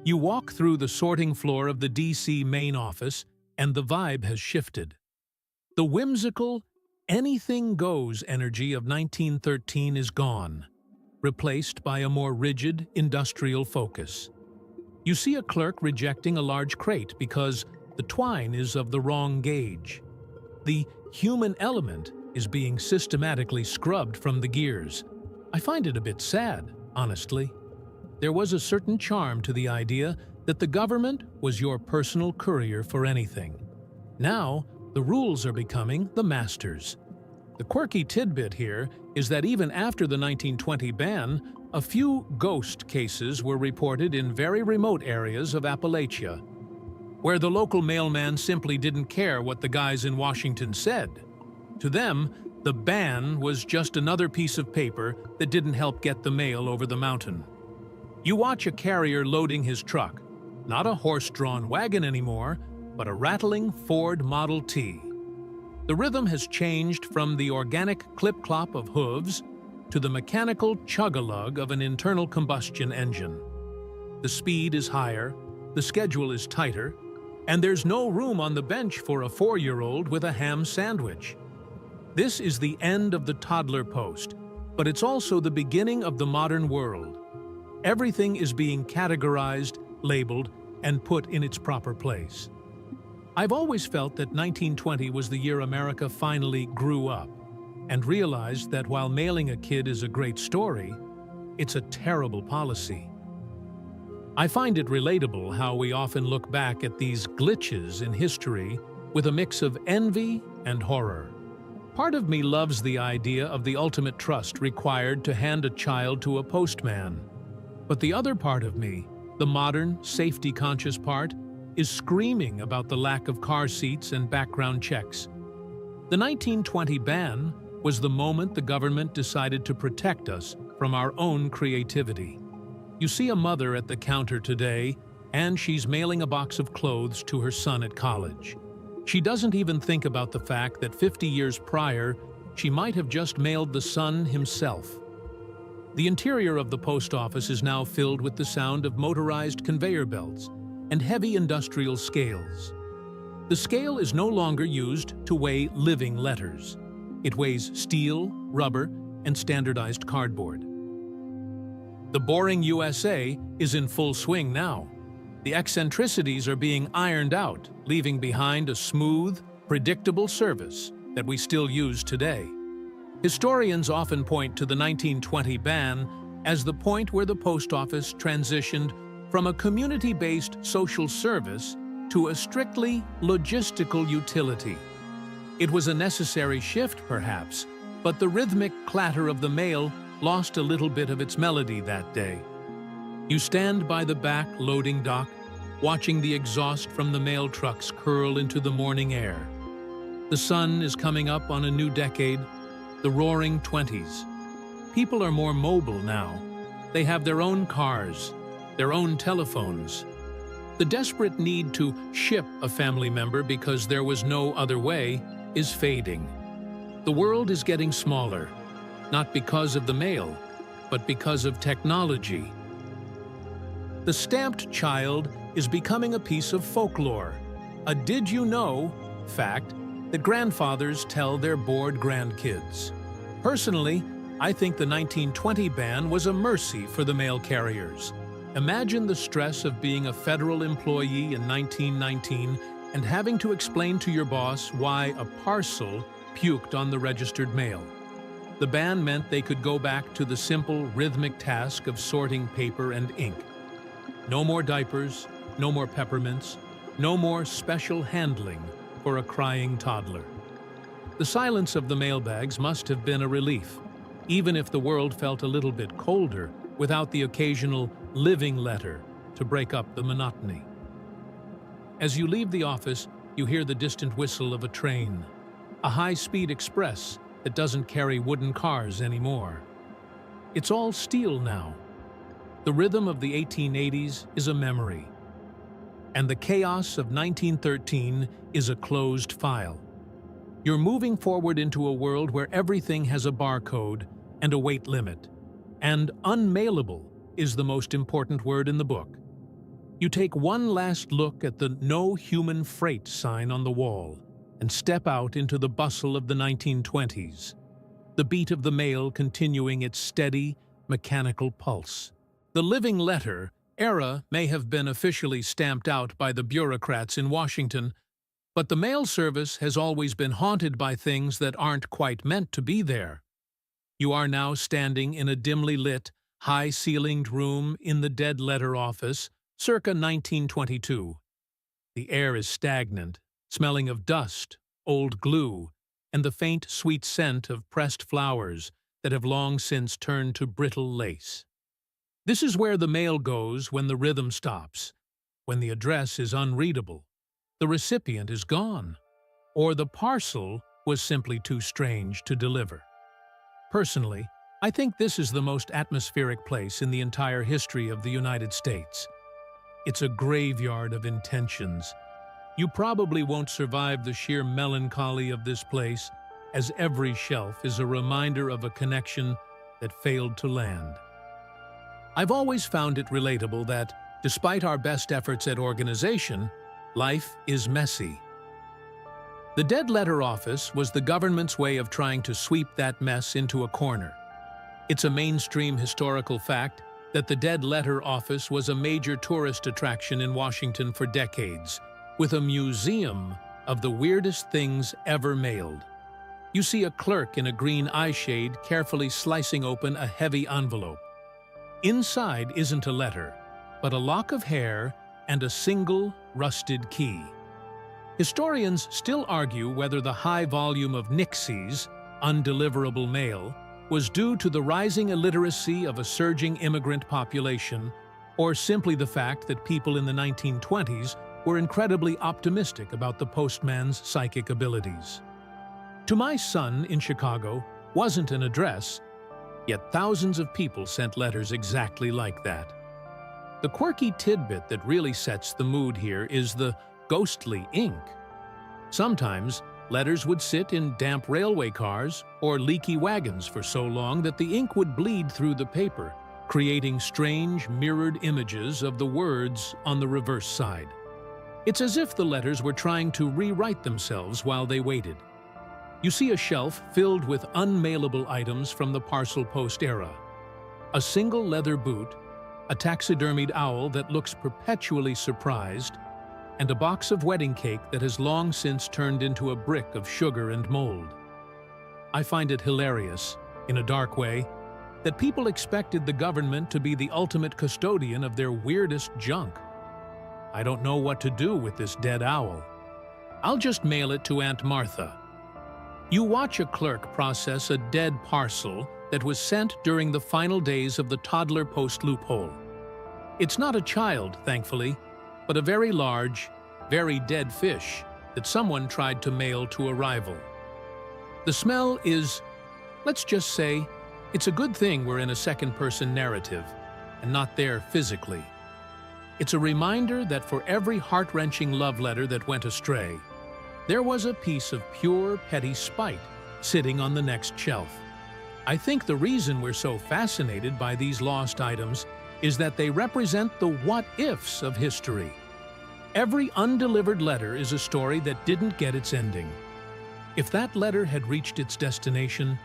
You walk through the sorting floor of the DC main office, and the vibe has shifted. The whimsical, anything-goes energy of 1913 is gone, replaced by a more rigid, industrial focus. You see a clerk rejecting a large crate because the twine is of the wrong gauge. The human element is being systematically scrubbed from the gears. I find it a bit sad, honestly. There was a certain charm to the idea that the government was your personal courier for anything. Now, the rules are becoming the masters. The quirky tidbit here is that even after the 1920 ban, a few ghost cases were reported in very remote areas of Appalachia, where the local mailman simply didn't care what the guys in Washington said. To them, the ban was just another piece of paper that didn't help get the mail over the mountain. You watch a carrier loading his truck, not a horse-drawn wagon anymore, but a rattling Ford Model T. The rhythm has changed from the organic clip-clop of hooves to the mechanical chug-a-lug of an internal combustion engine. The speed is higher, the schedule is tighter, and there's no room on the bench for a 4-year-old with a ham sandwich. This is the end of the toddler post, but it's also the beginning of the modern world. Everything is being categorized, labeled, and put in its proper place. I've always felt that 1920 was the year America finally grew up and realized that while mailing a kid is a great story, it's a terrible policy. I find it relatable how we often look back at these glitches in history with a mix of envy and horror. Part of me loves the idea of the ultimate trust required to hand a child to a postman. But the other part of me, the modern, safety-conscious part, is screaming about the lack of car seats and background checks. The 1920 ban was the moment the government decided to protect us from our own creativity. You see a mother at the counter today, and she's mailing a box of clothes to her son at college. She doesn't even think about the fact that 50 years prior, she might have just mailed the son himself. The interior of the post office is now filled with the sound of motorized conveyor belts and heavy industrial scales. The scale is no longer used to weigh living letters. It weighs steel, rubber, and standardized cardboard. The boring USA is in full swing now. The eccentricities are being ironed out, leaving behind a smooth, predictable service that we still use today. Historians often point to the 1920 ban as the point where the post office transitioned from a community-based social service to a strictly logistical utility. It was a necessary shift, perhaps, but the rhythmic clatter of the mail lost a little bit of its melody that day. You stand by the back loading dock, watching the exhaust from the mail trucks curl into the morning air. The sun is coming up on a new decade, the roaring 20s. People are more mobile now. They have their own cars, their own telephones. The desperate need to ship a family member because there was no other way is fading. The world is getting smaller, not because of the mail, but because of technology. The stamped child is becoming a piece of folklore, a did-you-know fact that grandfathers tell their bored grandkids. Personally, I think the 1920 ban was a mercy for the mail carriers. Imagine the stress of being a federal employee in 1919 and having to explain to your boss why a parcel puked on the registered mail. The ban meant they could go back to the simple, rhythmic task of sorting paper and ink. No more diapers, no more peppermints, no more special handling for a crying toddler. The silence of the mailbags must have been a relief, even if the world felt a little bit colder without the occasional living letter to break up the monotony. As you leave the office, you hear the distant whistle of a train, a high-speed express that doesn't carry wooden cars anymore. It's all steel now. The rhythm of the 1880s is a memory, and the chaos of 1913 is a closed file. You're moving forward into a world where everything has a barcode and a weight limit, and unmailable is the most important word in the book. You take one last look at the "No Human Freight" sign on the wall and step out into the bustle of the 1920s, the beat of the mail continuing its steady, mechanical pulse. The living letter era may have been officially stamped out by the bureaucrats in Washington, but the mail service has always been haunted by things that aren't quite meant to be there. You are now standing in a dimly lit, high-ceilinged room in the dead letter office, circa 1922. The air is stagnant, smelling of dust, old glue, and the faint, sweet scent of pressed flowers that have long since turned to brittle lace. This is where the mail goes when the rhythm stops, when the address is unreadable, the recipient is gone, or the parcel was simply too strange to deliver. Personally, I think this is the most atmospheric place in the entire history of the United States. It's a graveyard of intentions. You probably won't survive the sheer melancholy of this place, as every shelf is a reminder of a connection that failed to land. I've always found it relatable that, despite our best efforts at organization, life is messy. The dead letter office was the government's way of trying to sweep that mess into a corner. It's a mainstream historical fact that the dead letter office was a major tourist attraction in Washington for decades, with a museum of the weirdest things ever mailed. You see a clerk in a green eyeshade carefully slicing open a heavy envelope. Inside isn't a letter, but a lock of hair and a single rusted key. Historians still argue whether the high volume of nixies, undeliverable mail, was due to the rising illiteracy of a surging immigrant population, or simply the fact that people in the 1920s were incredibly optimistic about the postman's psychic abilities. To My Son in Chicago wasn't an address, yet thousands of people sent letters exactly like that. The quirky tidbit that really sets the mood here is the ghostly ink. Sometimes, letters would sit in damp railway cars or leaky wagons for so long that the ink would bleed through the paper, creating strange, mirrored images of the words on the reverse side. It's as if the letters were trying to rewrite themselves while they waited. You see a shelf filled with unmailable items from the parcel post era. A single leather boot, a taxidermied owl that looks perpetually surprised, and a box of wedding cake that has long since turned into a brick of sugar and mold. I find it hilarious, in a dark way, that people expected the government to be the ultimate custodian of their weirdest junk. I don't know what to do with this dead owl. I'll just mail it to Aunt Martha. You watch a clerk process a dead parcel that was sent during the final days of the toddler post loophole. It's not a child, thankfully, but a very large, very dead fish that someone tried to mail to a rival. The smell is, let's just say, it's a good thing we're in a second-person narrative and not there physically. It's a reminder that for every heart-wrenching love letter that went astray, there was a piece of pure, petty spite sitting on the next shelf. I think the reason we're so fascinated by these lost items is that they represent the what-ifs of history. Every undelivered letter is a story that didn't get its ending. If that letter had reached its destination,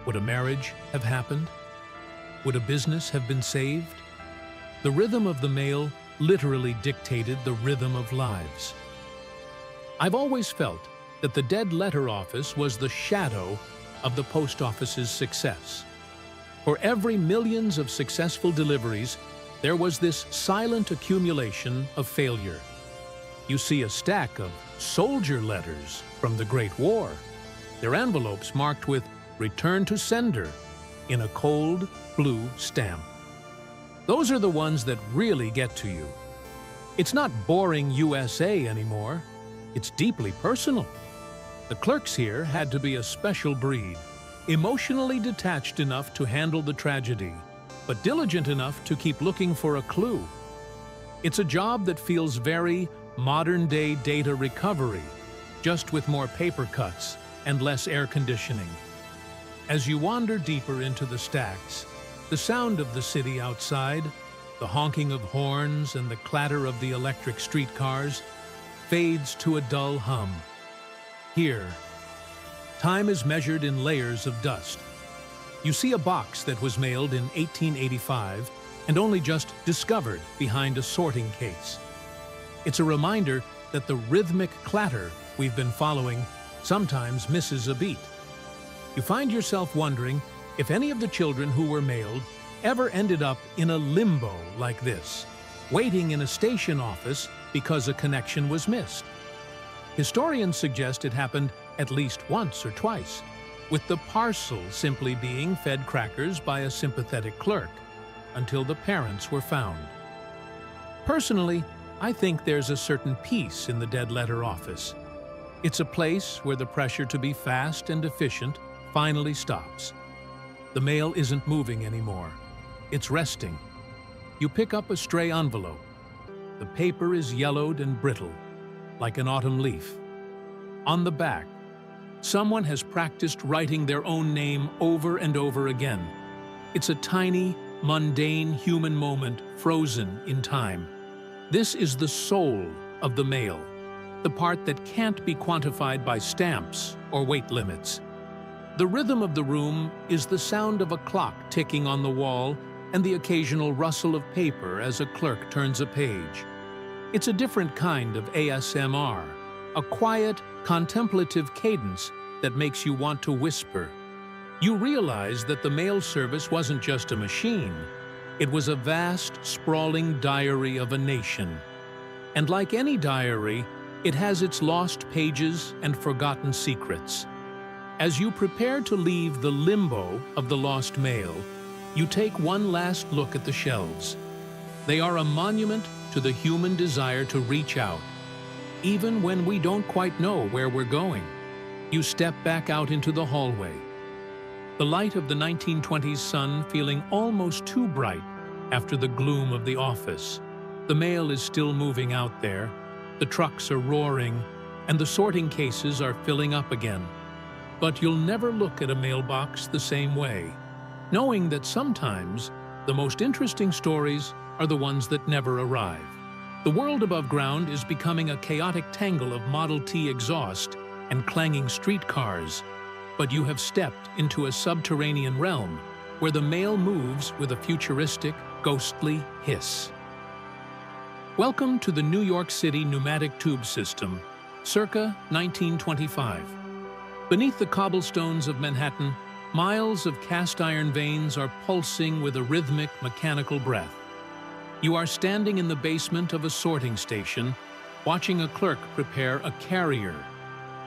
would a marriage have happened? Would a business have been saved? The rhythm of the mail literally dictated the rhythm of lives. I've always felt that the dead letter office was the shadow of the post office's success. For every millions of successful deliveries, there was this silent accumulation of failure. You see a stack of soldier letters from the Great War, their envelopes marked with "Return to Sender" in a cold, blue stamp. Those are the ones that really get to you. It's not boring USA anymore. It's deeply personal. The clerks here had to be a special breed, emotionally detached enough to handle the tragedy, but diligent enough to keep looking for a clue. It's a job that feels very modern-day data recovery, just with more paper cuts and less air conditioning. As you wander deeper into the stacks, the sound of the city outside, the honking of horns and the clatter of the electric streetcars fades to a dull hum. Here, time is measured in layers of dust. You see a box that was mailed in 1885 and only just discovered behind a sorting case. It's a reminder that the rhythmic clatter we've been following sometimes misses a beat. You find yourself wondering if any of the children who were mailed ever ended up in a limbo like this, waiting in a station office because a connection was missed. Historians suggest it happened at least once or twice, with the parcel simply being fed crackers by a sympathetic clerk, until the parents were found. Personally, I think there's a certain peace in the dead letter office. It's a place where the pressure to be fast and efficient finally stops. The mail isn't moving anymore. It's resting. You pick up a stray envelope. The paper is yellowed and brittle, like an autumn leaf. On the back, someone has practiced writing their own name over and over again. It's a tiny, mundane human moment frozen in time. This is the soul of the mail, the part that can't be quantified by stamps or weight limits. The rhythm of the room is the sound of a clock ticking on the wall and the occasional rustle of paper as a clerk turns a page. It's a different kind of ASMR, a quiet, contemplative cadence that makes you want to whisper. You realize that the mail service wasn't just a machine. It was a vast, sprawling diary of a nation. And like any diary, it has its lost pages and forgotten secrets. As you prepare to leave the limbo of the lost mail, you take one last look at the shelves. They are a monument to the human desire to reach out. Even when we don't quite know where we're going, you step back out into the hallway. The light of the 1920s sun feeling almost too bright after the gloom of the office. The mail is still moving out there, the trucks are roaring, and the sorting cases are filling up again. But you'll never look at a mailbox the same way, knowing that sometimes the most interesting stories are the ones that never arrive. The world above ground is becoming a chaotic tangle of Model T exhaust and clanging streetcars, but you have stepped into a subterranean realm where the mail moves with a futuristic, ghostly hiss. Welcome to the New York City pneumatic tube system, circa 1925. Beneath the cobblestones of Manhattan, miles of cast-iron veins are pulsing with a rhythmic, mechanical breath. You are standing in the basement of a sorting station, watching a clerk prepare a carrier,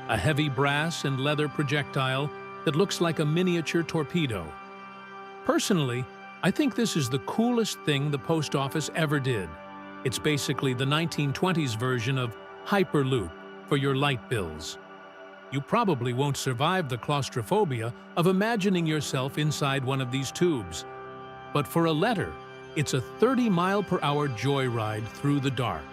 a heavy brass and leather projectile that looks like a miniature torpedo. Personally, I think this is the coolest thing the post office ever did. It's basically the 1920s version of Hyperloop for your light bills. You probably won't survive the claustrophobia of imagining yourself inside one of these tubes. But for a letter, It's a 30-mile-per-hour joyride through the dark.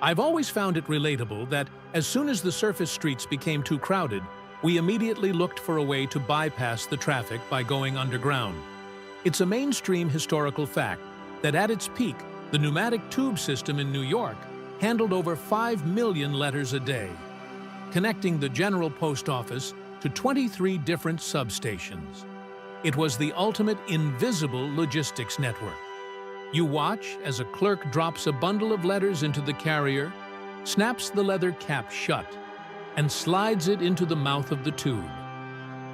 I've always found it relatable that as soon as the surface streets became too crowded, we immediately looked for a way to bypass the traffic by going underground. It's a mainstream historical fact that at its peak, the pneumatic tube system in New York handled over 5 million letters a day, connecting the General Post Office to 23 different substations. It was the ultimate invisible logistics network. You watch as a clerk drops a bundle of letters into the carrier, snaps the leather cap shut, and slides it into the mouth of the tube.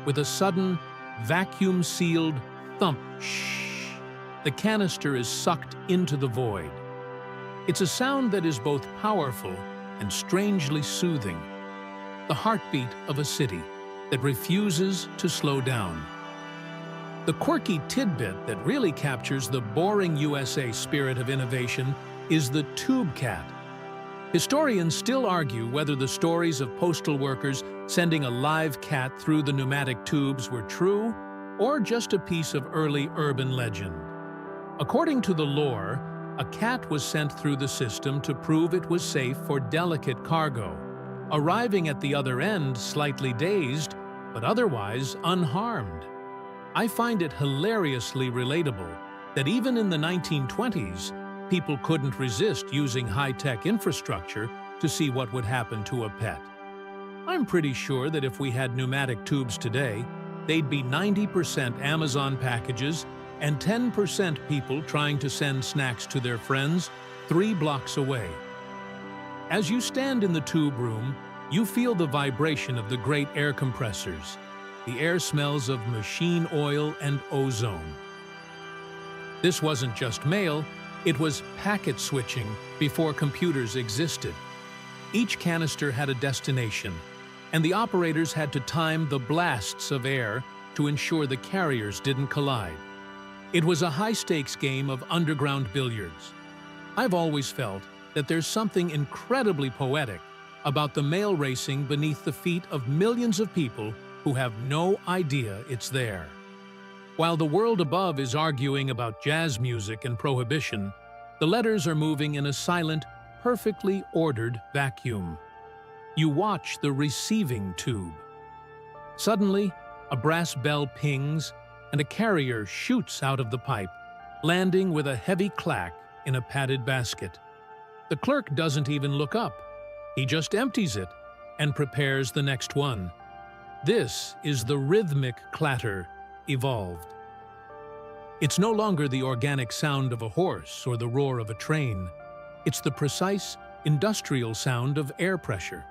With a sudden, vacuum-sealed thump, shh, the canister is sucked into the void. It's a sound that is both powerful and strangely soothing, the heartbeat of a city that refuses to slow down. The quirky tidbit that really captures the boring USA spirit of innovation is the tube cat. Historians still argue whether the stories of postal workers sending a live cat through the pneumatic tubes were true or just a piece of early urban legend. According to the lore, a cat was sent through the system to prove it was safe for delicate cargo, arriving at the other end slightly dazed, but otherwise unharmed. I find it hilariously relatable that even in the 1920s, people couldn't resist using high-tech infrastructure to see what would happen to a pet. I'm pretty sure that if we had pneumatic tubes today, they'd be 90% Amazon packages and 10% people trying to send snacks to their friends 3 blocks away. As you stand in the tube room, you feel the vibration of the great air compressors. The air smells of machine oil and ozone. This wasn't just mail, it was packet switching before computers existed. Each canister had a destination, and the operators had to time the blasts of air to ensure the carriers didn't collide. It was a high-stakes game of underground billiards. I've always felt that there's something incredibly poetic about the mail racing beneath the feet of millions of people who have no idea it's there. While the world above is arguing about jazz music and prohibition, the letters are moving in a silent, perfectly ordered vacuum. You watch the receiving tube. Suddenly, a brass bell pings and a carrier shoots out of the pipe, landing with a heavy clack in a padded basket. The clerk doesn't even look up. He just empties it and prepares the next one. This is the rhythmic clatter evolved. It's no longer the organic sound of a horse or the roar of a train. It's the precise, industrial sound of air pressure.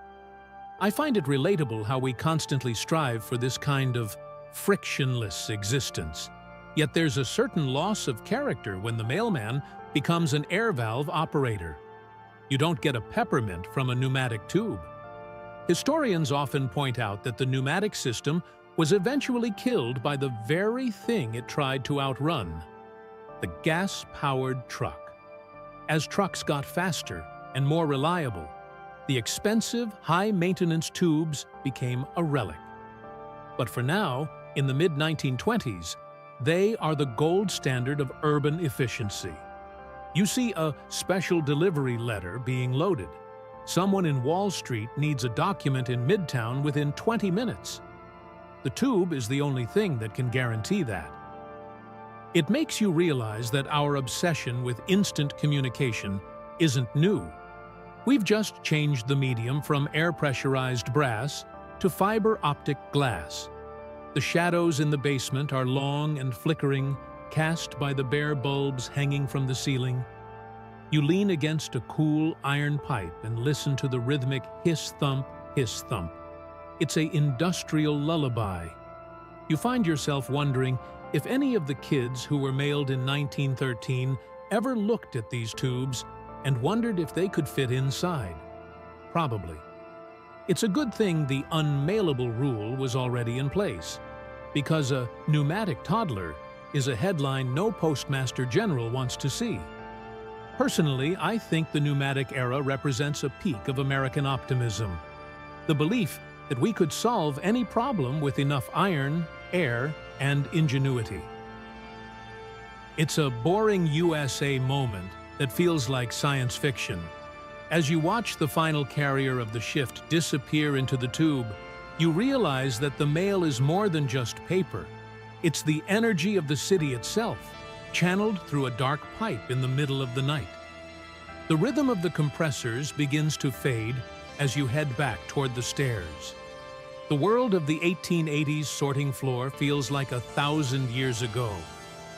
I find it relatable how we constantly strive for this kind of frictionless existence. Yet there's a certain loss of character when the mailman becomes an air valve operator. You don't get a peppermint from a pneumatic tube. Historians often point out that the pneumatic system was eventually killed by the very thing it tried to outrun: the gas-powered truck. As trucks got faster and more reliable, the expensive, high-maintenance tubes became a relic. But for now, in the mid-1920s, they are the gold standard of urban efficiency. You see a special delivery letter being loaded. Someone in Wall Street needs a document in Midtown within 20 minutes. The tube is the only thing that can guarantee that. It makes you realize that our obsession with instant communication isn't new. We've just changed the medium from air-pressurized brass to fiber optic glass. The shadows in the basement are long and flickering, cast by the bare bulbs hanging from the ceiling. You lean against a cool iron pipe and listen to the rhythmic hiss-thump, hiss-thump. It's an industrial lullaby. You find yourself wondering if any of the kids who were mailed in 1913 ever looked at these tubes and wondered if they could fit inside. Probably. It's a good thing the unmailable rule was already in place, because a pneumatic toddler is a headline no postmaster general wants to see. Personally, I think the pneumatic era represents a peak of American optimism. The belief that we could solve any problem with enough iron, air, and ingenuity. It's a boring USA moment that feels like science fiction. As you watch the final carrier of the shift disappear into the tube, you realize that the mail is more than just paper. It's the energy of the city itself, channeled through a dark pipe in the middle of the night. The rhythm of the compressors begins to fade as you head back toward the stairs. The world of the 1880s sorting floor feels like 1,000 years ago,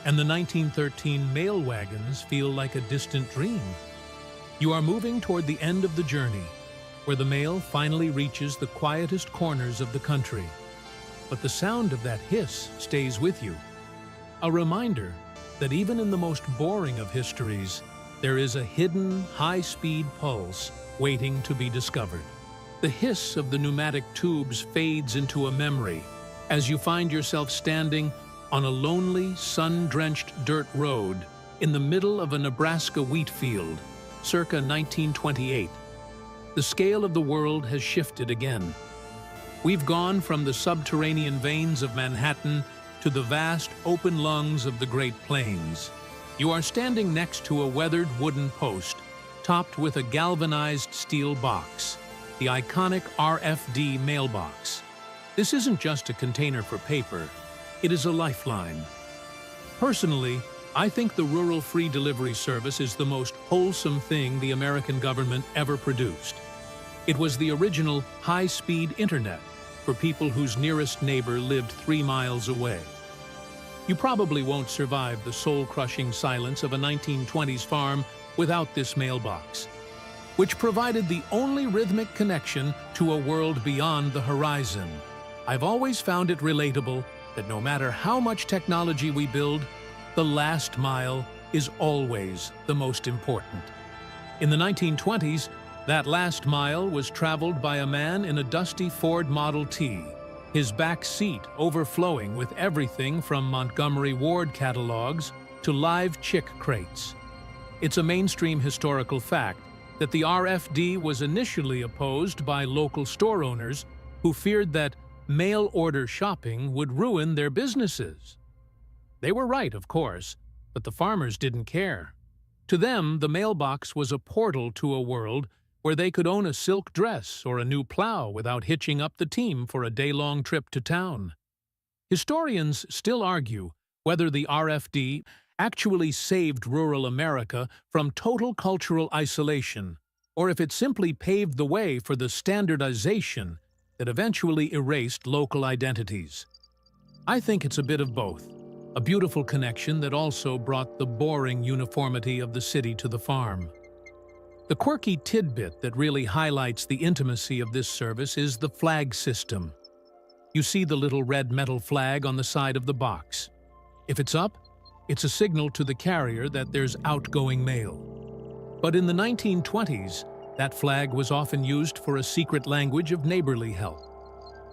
and the 1913 mail wagons feel like a distant dream. You are moving toward the end of the journey, where the mail finally reaches the quietest corners of the country. But the sound of that hiss stays with you, a reminder that even in the most boring of histories, there is a hidden, high-speed pulse waiting to be discovered. The hiss of the pneumatic tubes fades into a memory as you find yourself standing on a lonely, sun-drenched dirt road in the middle of a Nebraska wheat field, circa 1928. The scale of the world has shifted again. We've gone from the subterranean veins of Manhattan to the vast open lungs of the Great Plains. You are standing next to a weathered wooden post, topped with a galvanized steel box, the iconic RFD mailbox. This isn't just a container for paper, it is a lifeline. Personally, I think the rural free delivery service is the most wholesome thing the American government ever produced. It was the original high-speed internet for people whose nearest neighbor lived 3 miles away. You probably won't survive the soul-crushing silence of a 1920s farm without this mailbox, which provided the only rhythmic connection to a world beyond the horizon. I've always found it relatable that no matter how much technology we build, the last mile is always the most important. In the 1920s, that last mile was traveled by a man in a dusty Ford Model T, his back seat overflowing with everything from Montgomery Ward catalogs to live chick crates. It's a mainstream historical fact that the RFD was initially opposed by local store owners who feared that mail-order shopping would ruin their businesses. They were right, of course, but the farmers didn't care. To them, the mailbox was a portal to a world where they could own a silk dress or a new plow without hitching up the team for a day-long trip to town. Historians still argue whether the RFD actually saved rural America from total cultural isolation, or if it simply paved the way for the standardization that eventually erased local identities. I think it's a bit of both, a beautiful connection that also brought the boring uniformity of the city to the farm. The quirky tidbit that really highlights the intimacy of this service is the flag system. You see the little red metal flag on the side of the box. If it's up, it's a signal to the carrier that there's outgoing mail. But in the 1920s, that flag was often used for a secret language of neighborly help.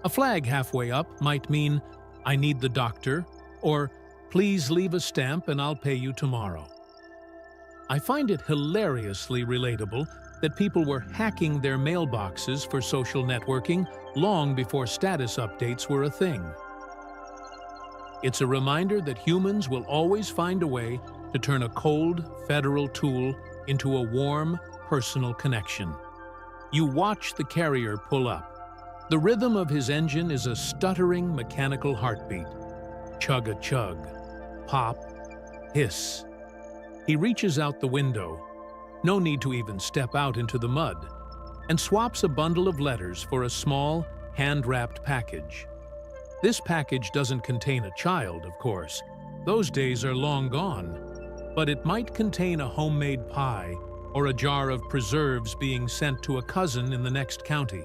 A flag halfway up might mean, "I need the doctor," or "Please leave a stamp and I'll pay you tomorrow." I find it hilariously relatable that people were hacking their mailboxes for social networking long before status updates were a thing. It's a reminder that humans will always find a way to turn a cold, federal tool into a warm, personal connection. You watch the carrier pull up. The rhythm of his engine is a stuttering mechanical heartbeat. Chug-a-chug, pop, hiss. He reaches out the window, no need to even step out into the mud, and swaps a bundle of letters for a small, hand-wrapped package. This package doesn't contain a child, of course. Those days are long gone. But it might contain a homemade pie or a jar of preserves being sent to a cousin in the next county.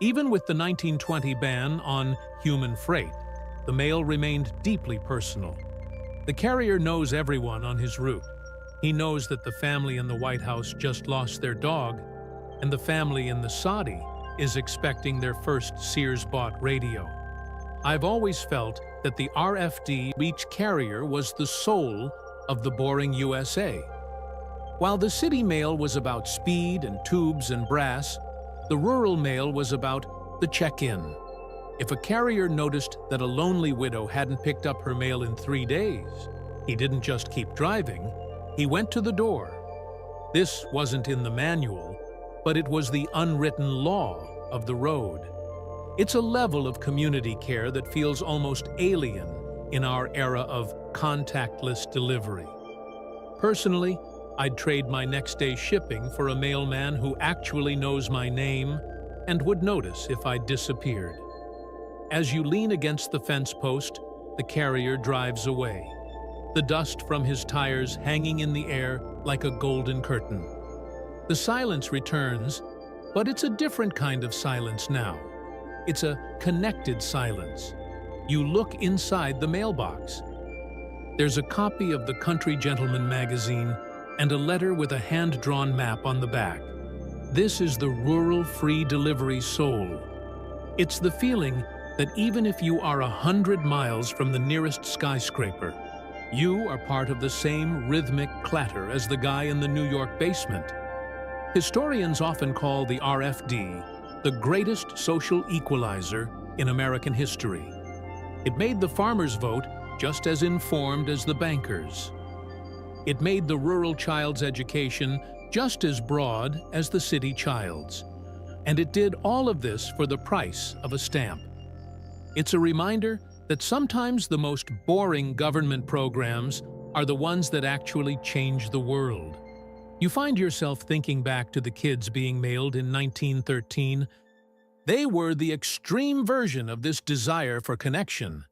Even with the 1920 ban on human freight, the mail remained deeply personal. The carrier knows everyone on his route. He knows that the family in the White House just lost their dog, and the family in the Saudi is expecting their first Sears-bought radio. I've always felt that the RFD reach carrier was the soul of the boring USA. While the city mail was about speed and tubes and brass, the rural mail was about the check-in. If a carrier noticed that a lonely widow hadn't picked up her mail in 3 days, He didn't just keep driving, he went to the door. This wasn't in the manual, but it was the unwritten law of the road. It's a level of community care that feels almost alien in our era of contactless delivery. Personally, I'd trade my next day's shipping for a mailman who actually knows my name and would notice if I disappeared. As you lean against the fence post, the carrier drives away, the dust from his tires hanging in the air like a golden curtain. The silence returns, but it's a different kind of silence now. It's a connected silence. You look inside the mailbox. There's a copy of the Country Gentleman magazine and a letter with a hand-drawn map on the back. This is the rural free delivery soul. It's the feeling that even if you are 100 miles from the nearest skyscraper, you are part of the same rhythmic clatter as the guy in the New York basement. Historians often call the RFD the greatest social equalizer in American history. It made the farmer's vote just as informed as the bankers. It made the rural child's education just as broad as the city child's. And it did all of this for the price of a stamp. It's a reminder that sometimes the most boring government programs are the ones that actually change the world. You find yourself thinking back to the kids being mailed in 1913. They were the extreme version of this desire for connection,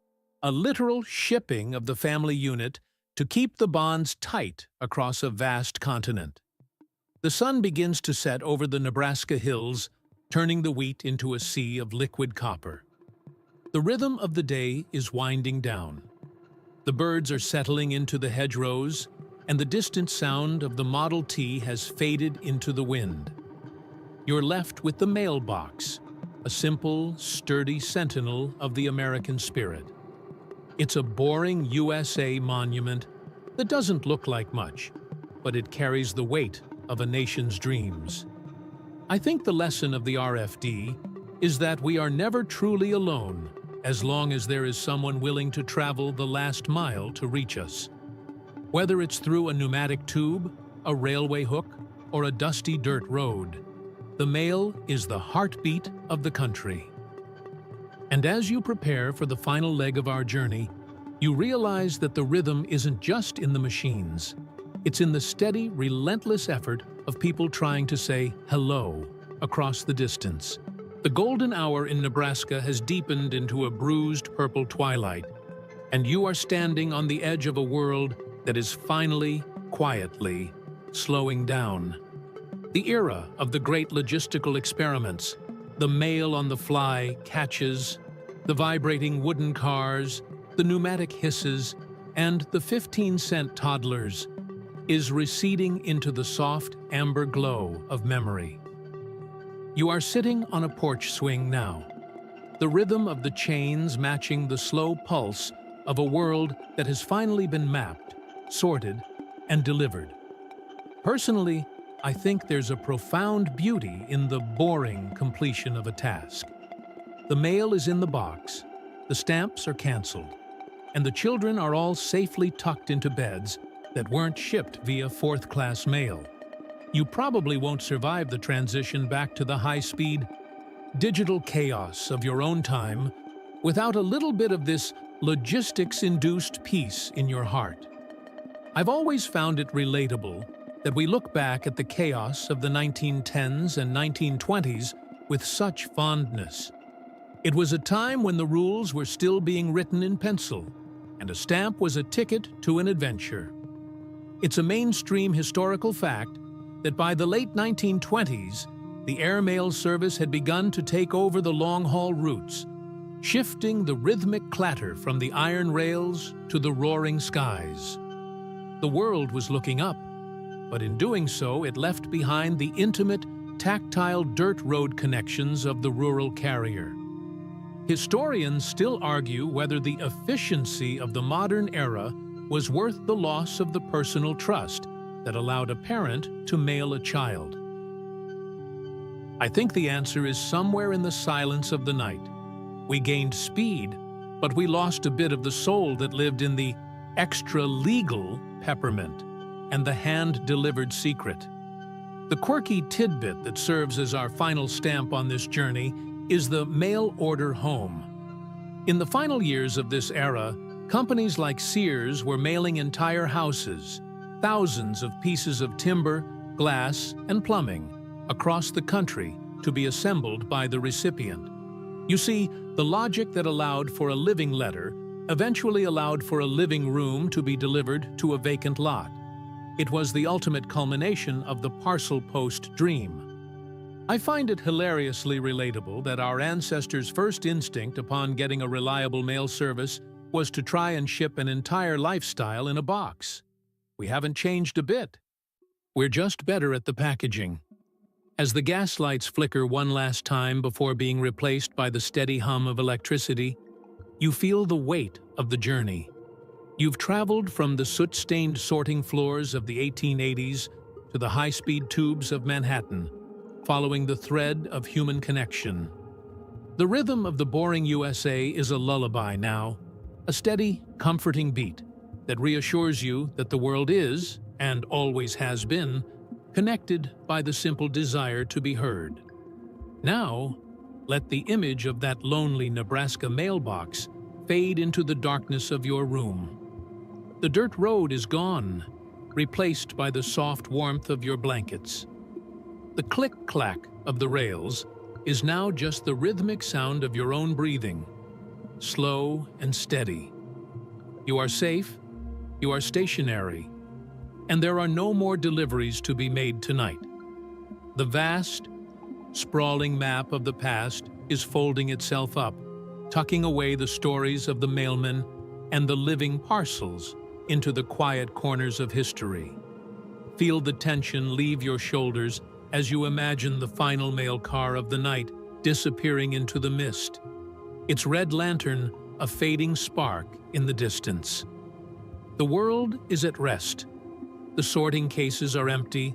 a literal shipping of the family unit to keep the bonds tight across a vast continent. The sun begins to set over the Nebraska hills, turning the wheat into a sea of liquid copper. The rhythm of the day is winding down. The birds are settling into the hedgerows, and the distant sound of the Model T has faded into the wind. You're left with the mailbox, a simple, sturdy sentinel of the American spirit. It's a boring USA monument that doesn't look like much, but it carries the weight of a nation's dreams. I think the lesson of the RFD is that we are never truly alone as long as there is someone willing to travel the last mile to reach us. Whether it's through a pneumatic tube, a railway hook, or a dusty dirt road, the mail is the heartbeat of the country. And as you prepare for the final leg of our journey, you realize that the rhythm isn't just in the machines. It's in the steady, relentless effort of people trying to say hello across the distance. The golden hour in Nebraska has deepened into a bruised purple twilight, and you are standing on the edge of a world that is finally, quietly, slowing down. The era of the great logistical experiments, the mail on the fly catches, the vibrating wooden cars, the pneumatic hisses, and the 15-cent toddlers, is receding into the soft amber glow of memory. You are sitting on a porch swing now, the rhythm of the chains matching the slow pulse of a world that has finally been mapped, sorted, and delivered. Personally, I think there's a profound beauty in the boring completion of a task. The mail is in the box, the stamps are canceled, and the children are all safely tucked into beds that weren't shipped via fourth-class mail. You probably won't survive the transition back to the high-speed, digital chaos of your own time without a little bit of this logistics-induced peace in your heart. I've always found it relatable that we look back at the chaos of the 1910s and 1920s with such fondness. It was a time when the rules were still being written in pencil, and a stamp was a ticket to an adventure. It's a mainstream historical fact that by the late 1920s, the airmail service had begun to take over the long-haul routes, shifting the rhythmic clatter from the iron rails to the roaring skies. The world was looking up, but in doing so, it left behind the intimate, tactile dirt road connections of the rural carrier. Historians still argue whether the efficiency of the modern era was worth the loss of the personal trust that allowed a parent to mail a child. I think the answer is somewhere in the silence of the night. We gained speed, but we lost a bit of the soul that lived in the extra-legal peppermint, and the hand-delivered secret. The quirky tidbit that serves as our final stamp on this journey is the mail-order home. In the final years of this era, companies like Sears were mailing entire houses, thousands of pieces of timber, glass, and plumbing across the country to be assembled by the recipient. You see, the logic that allowed for a living letter eventually allowed for a living room to be delivered to a vacant lot. It was the ultimate culmination of the parcel post dream. I find it hilariously relatable that our ancestors' first instinct upon getting a reliable mail service was to try and ship an entire lifestyle in a box. We haven't changed a bit. We're just better at the packaging. As the gas lights flicker one last time before being replaced by the steady hum of electricity, you feel the weight of the journey. You've traveled from the soot-stained sorting floors of the 1880s to the high-speed tubes of Manhattan, following the thread of human connection. The rhythm of the boring USA is a lullaby now, a steady, comforting beat that reassures you that the world is, and always has been, connected by the simple desire to be heard. Now, let the image of that lonely Nebraska mailbox fade into the darkness of your room. The dirt road is gone, replaced by the soft warmth of your blankets. The click-clack of the rails is now just the rhythmic sound of your own breathing, slow and steady. You are safe, you are stationary, and there are no more deliveries to be made tonight. The vast, sprawling map of the past is folding itself up, tucking away the stories of the mailmen and the living parcels into the quiet corners of history. Feel the tension leave your shoulders as you imagine the final mail car of the night disappearing into the mist, its red lantern a fading spark in the distance. The world is at rest. The sorting cases are empty,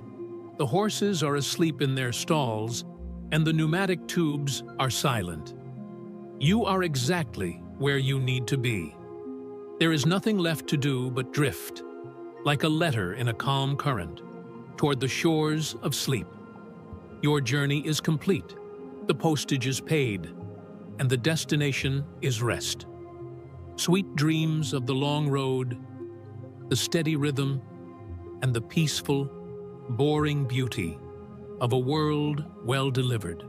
the horses are asleep in their stalls, and the pneumatic tubes are silent. You are exactly where you need to be. There is nothing left to do but drift, like a letter in a calm current, toward the shores of sleep. Your journey is complete, the postage is paid, and the destination is rest. Sweet dreams of the long road, the steady rhythm, and the peaceful, boring beauty of a world well delivered.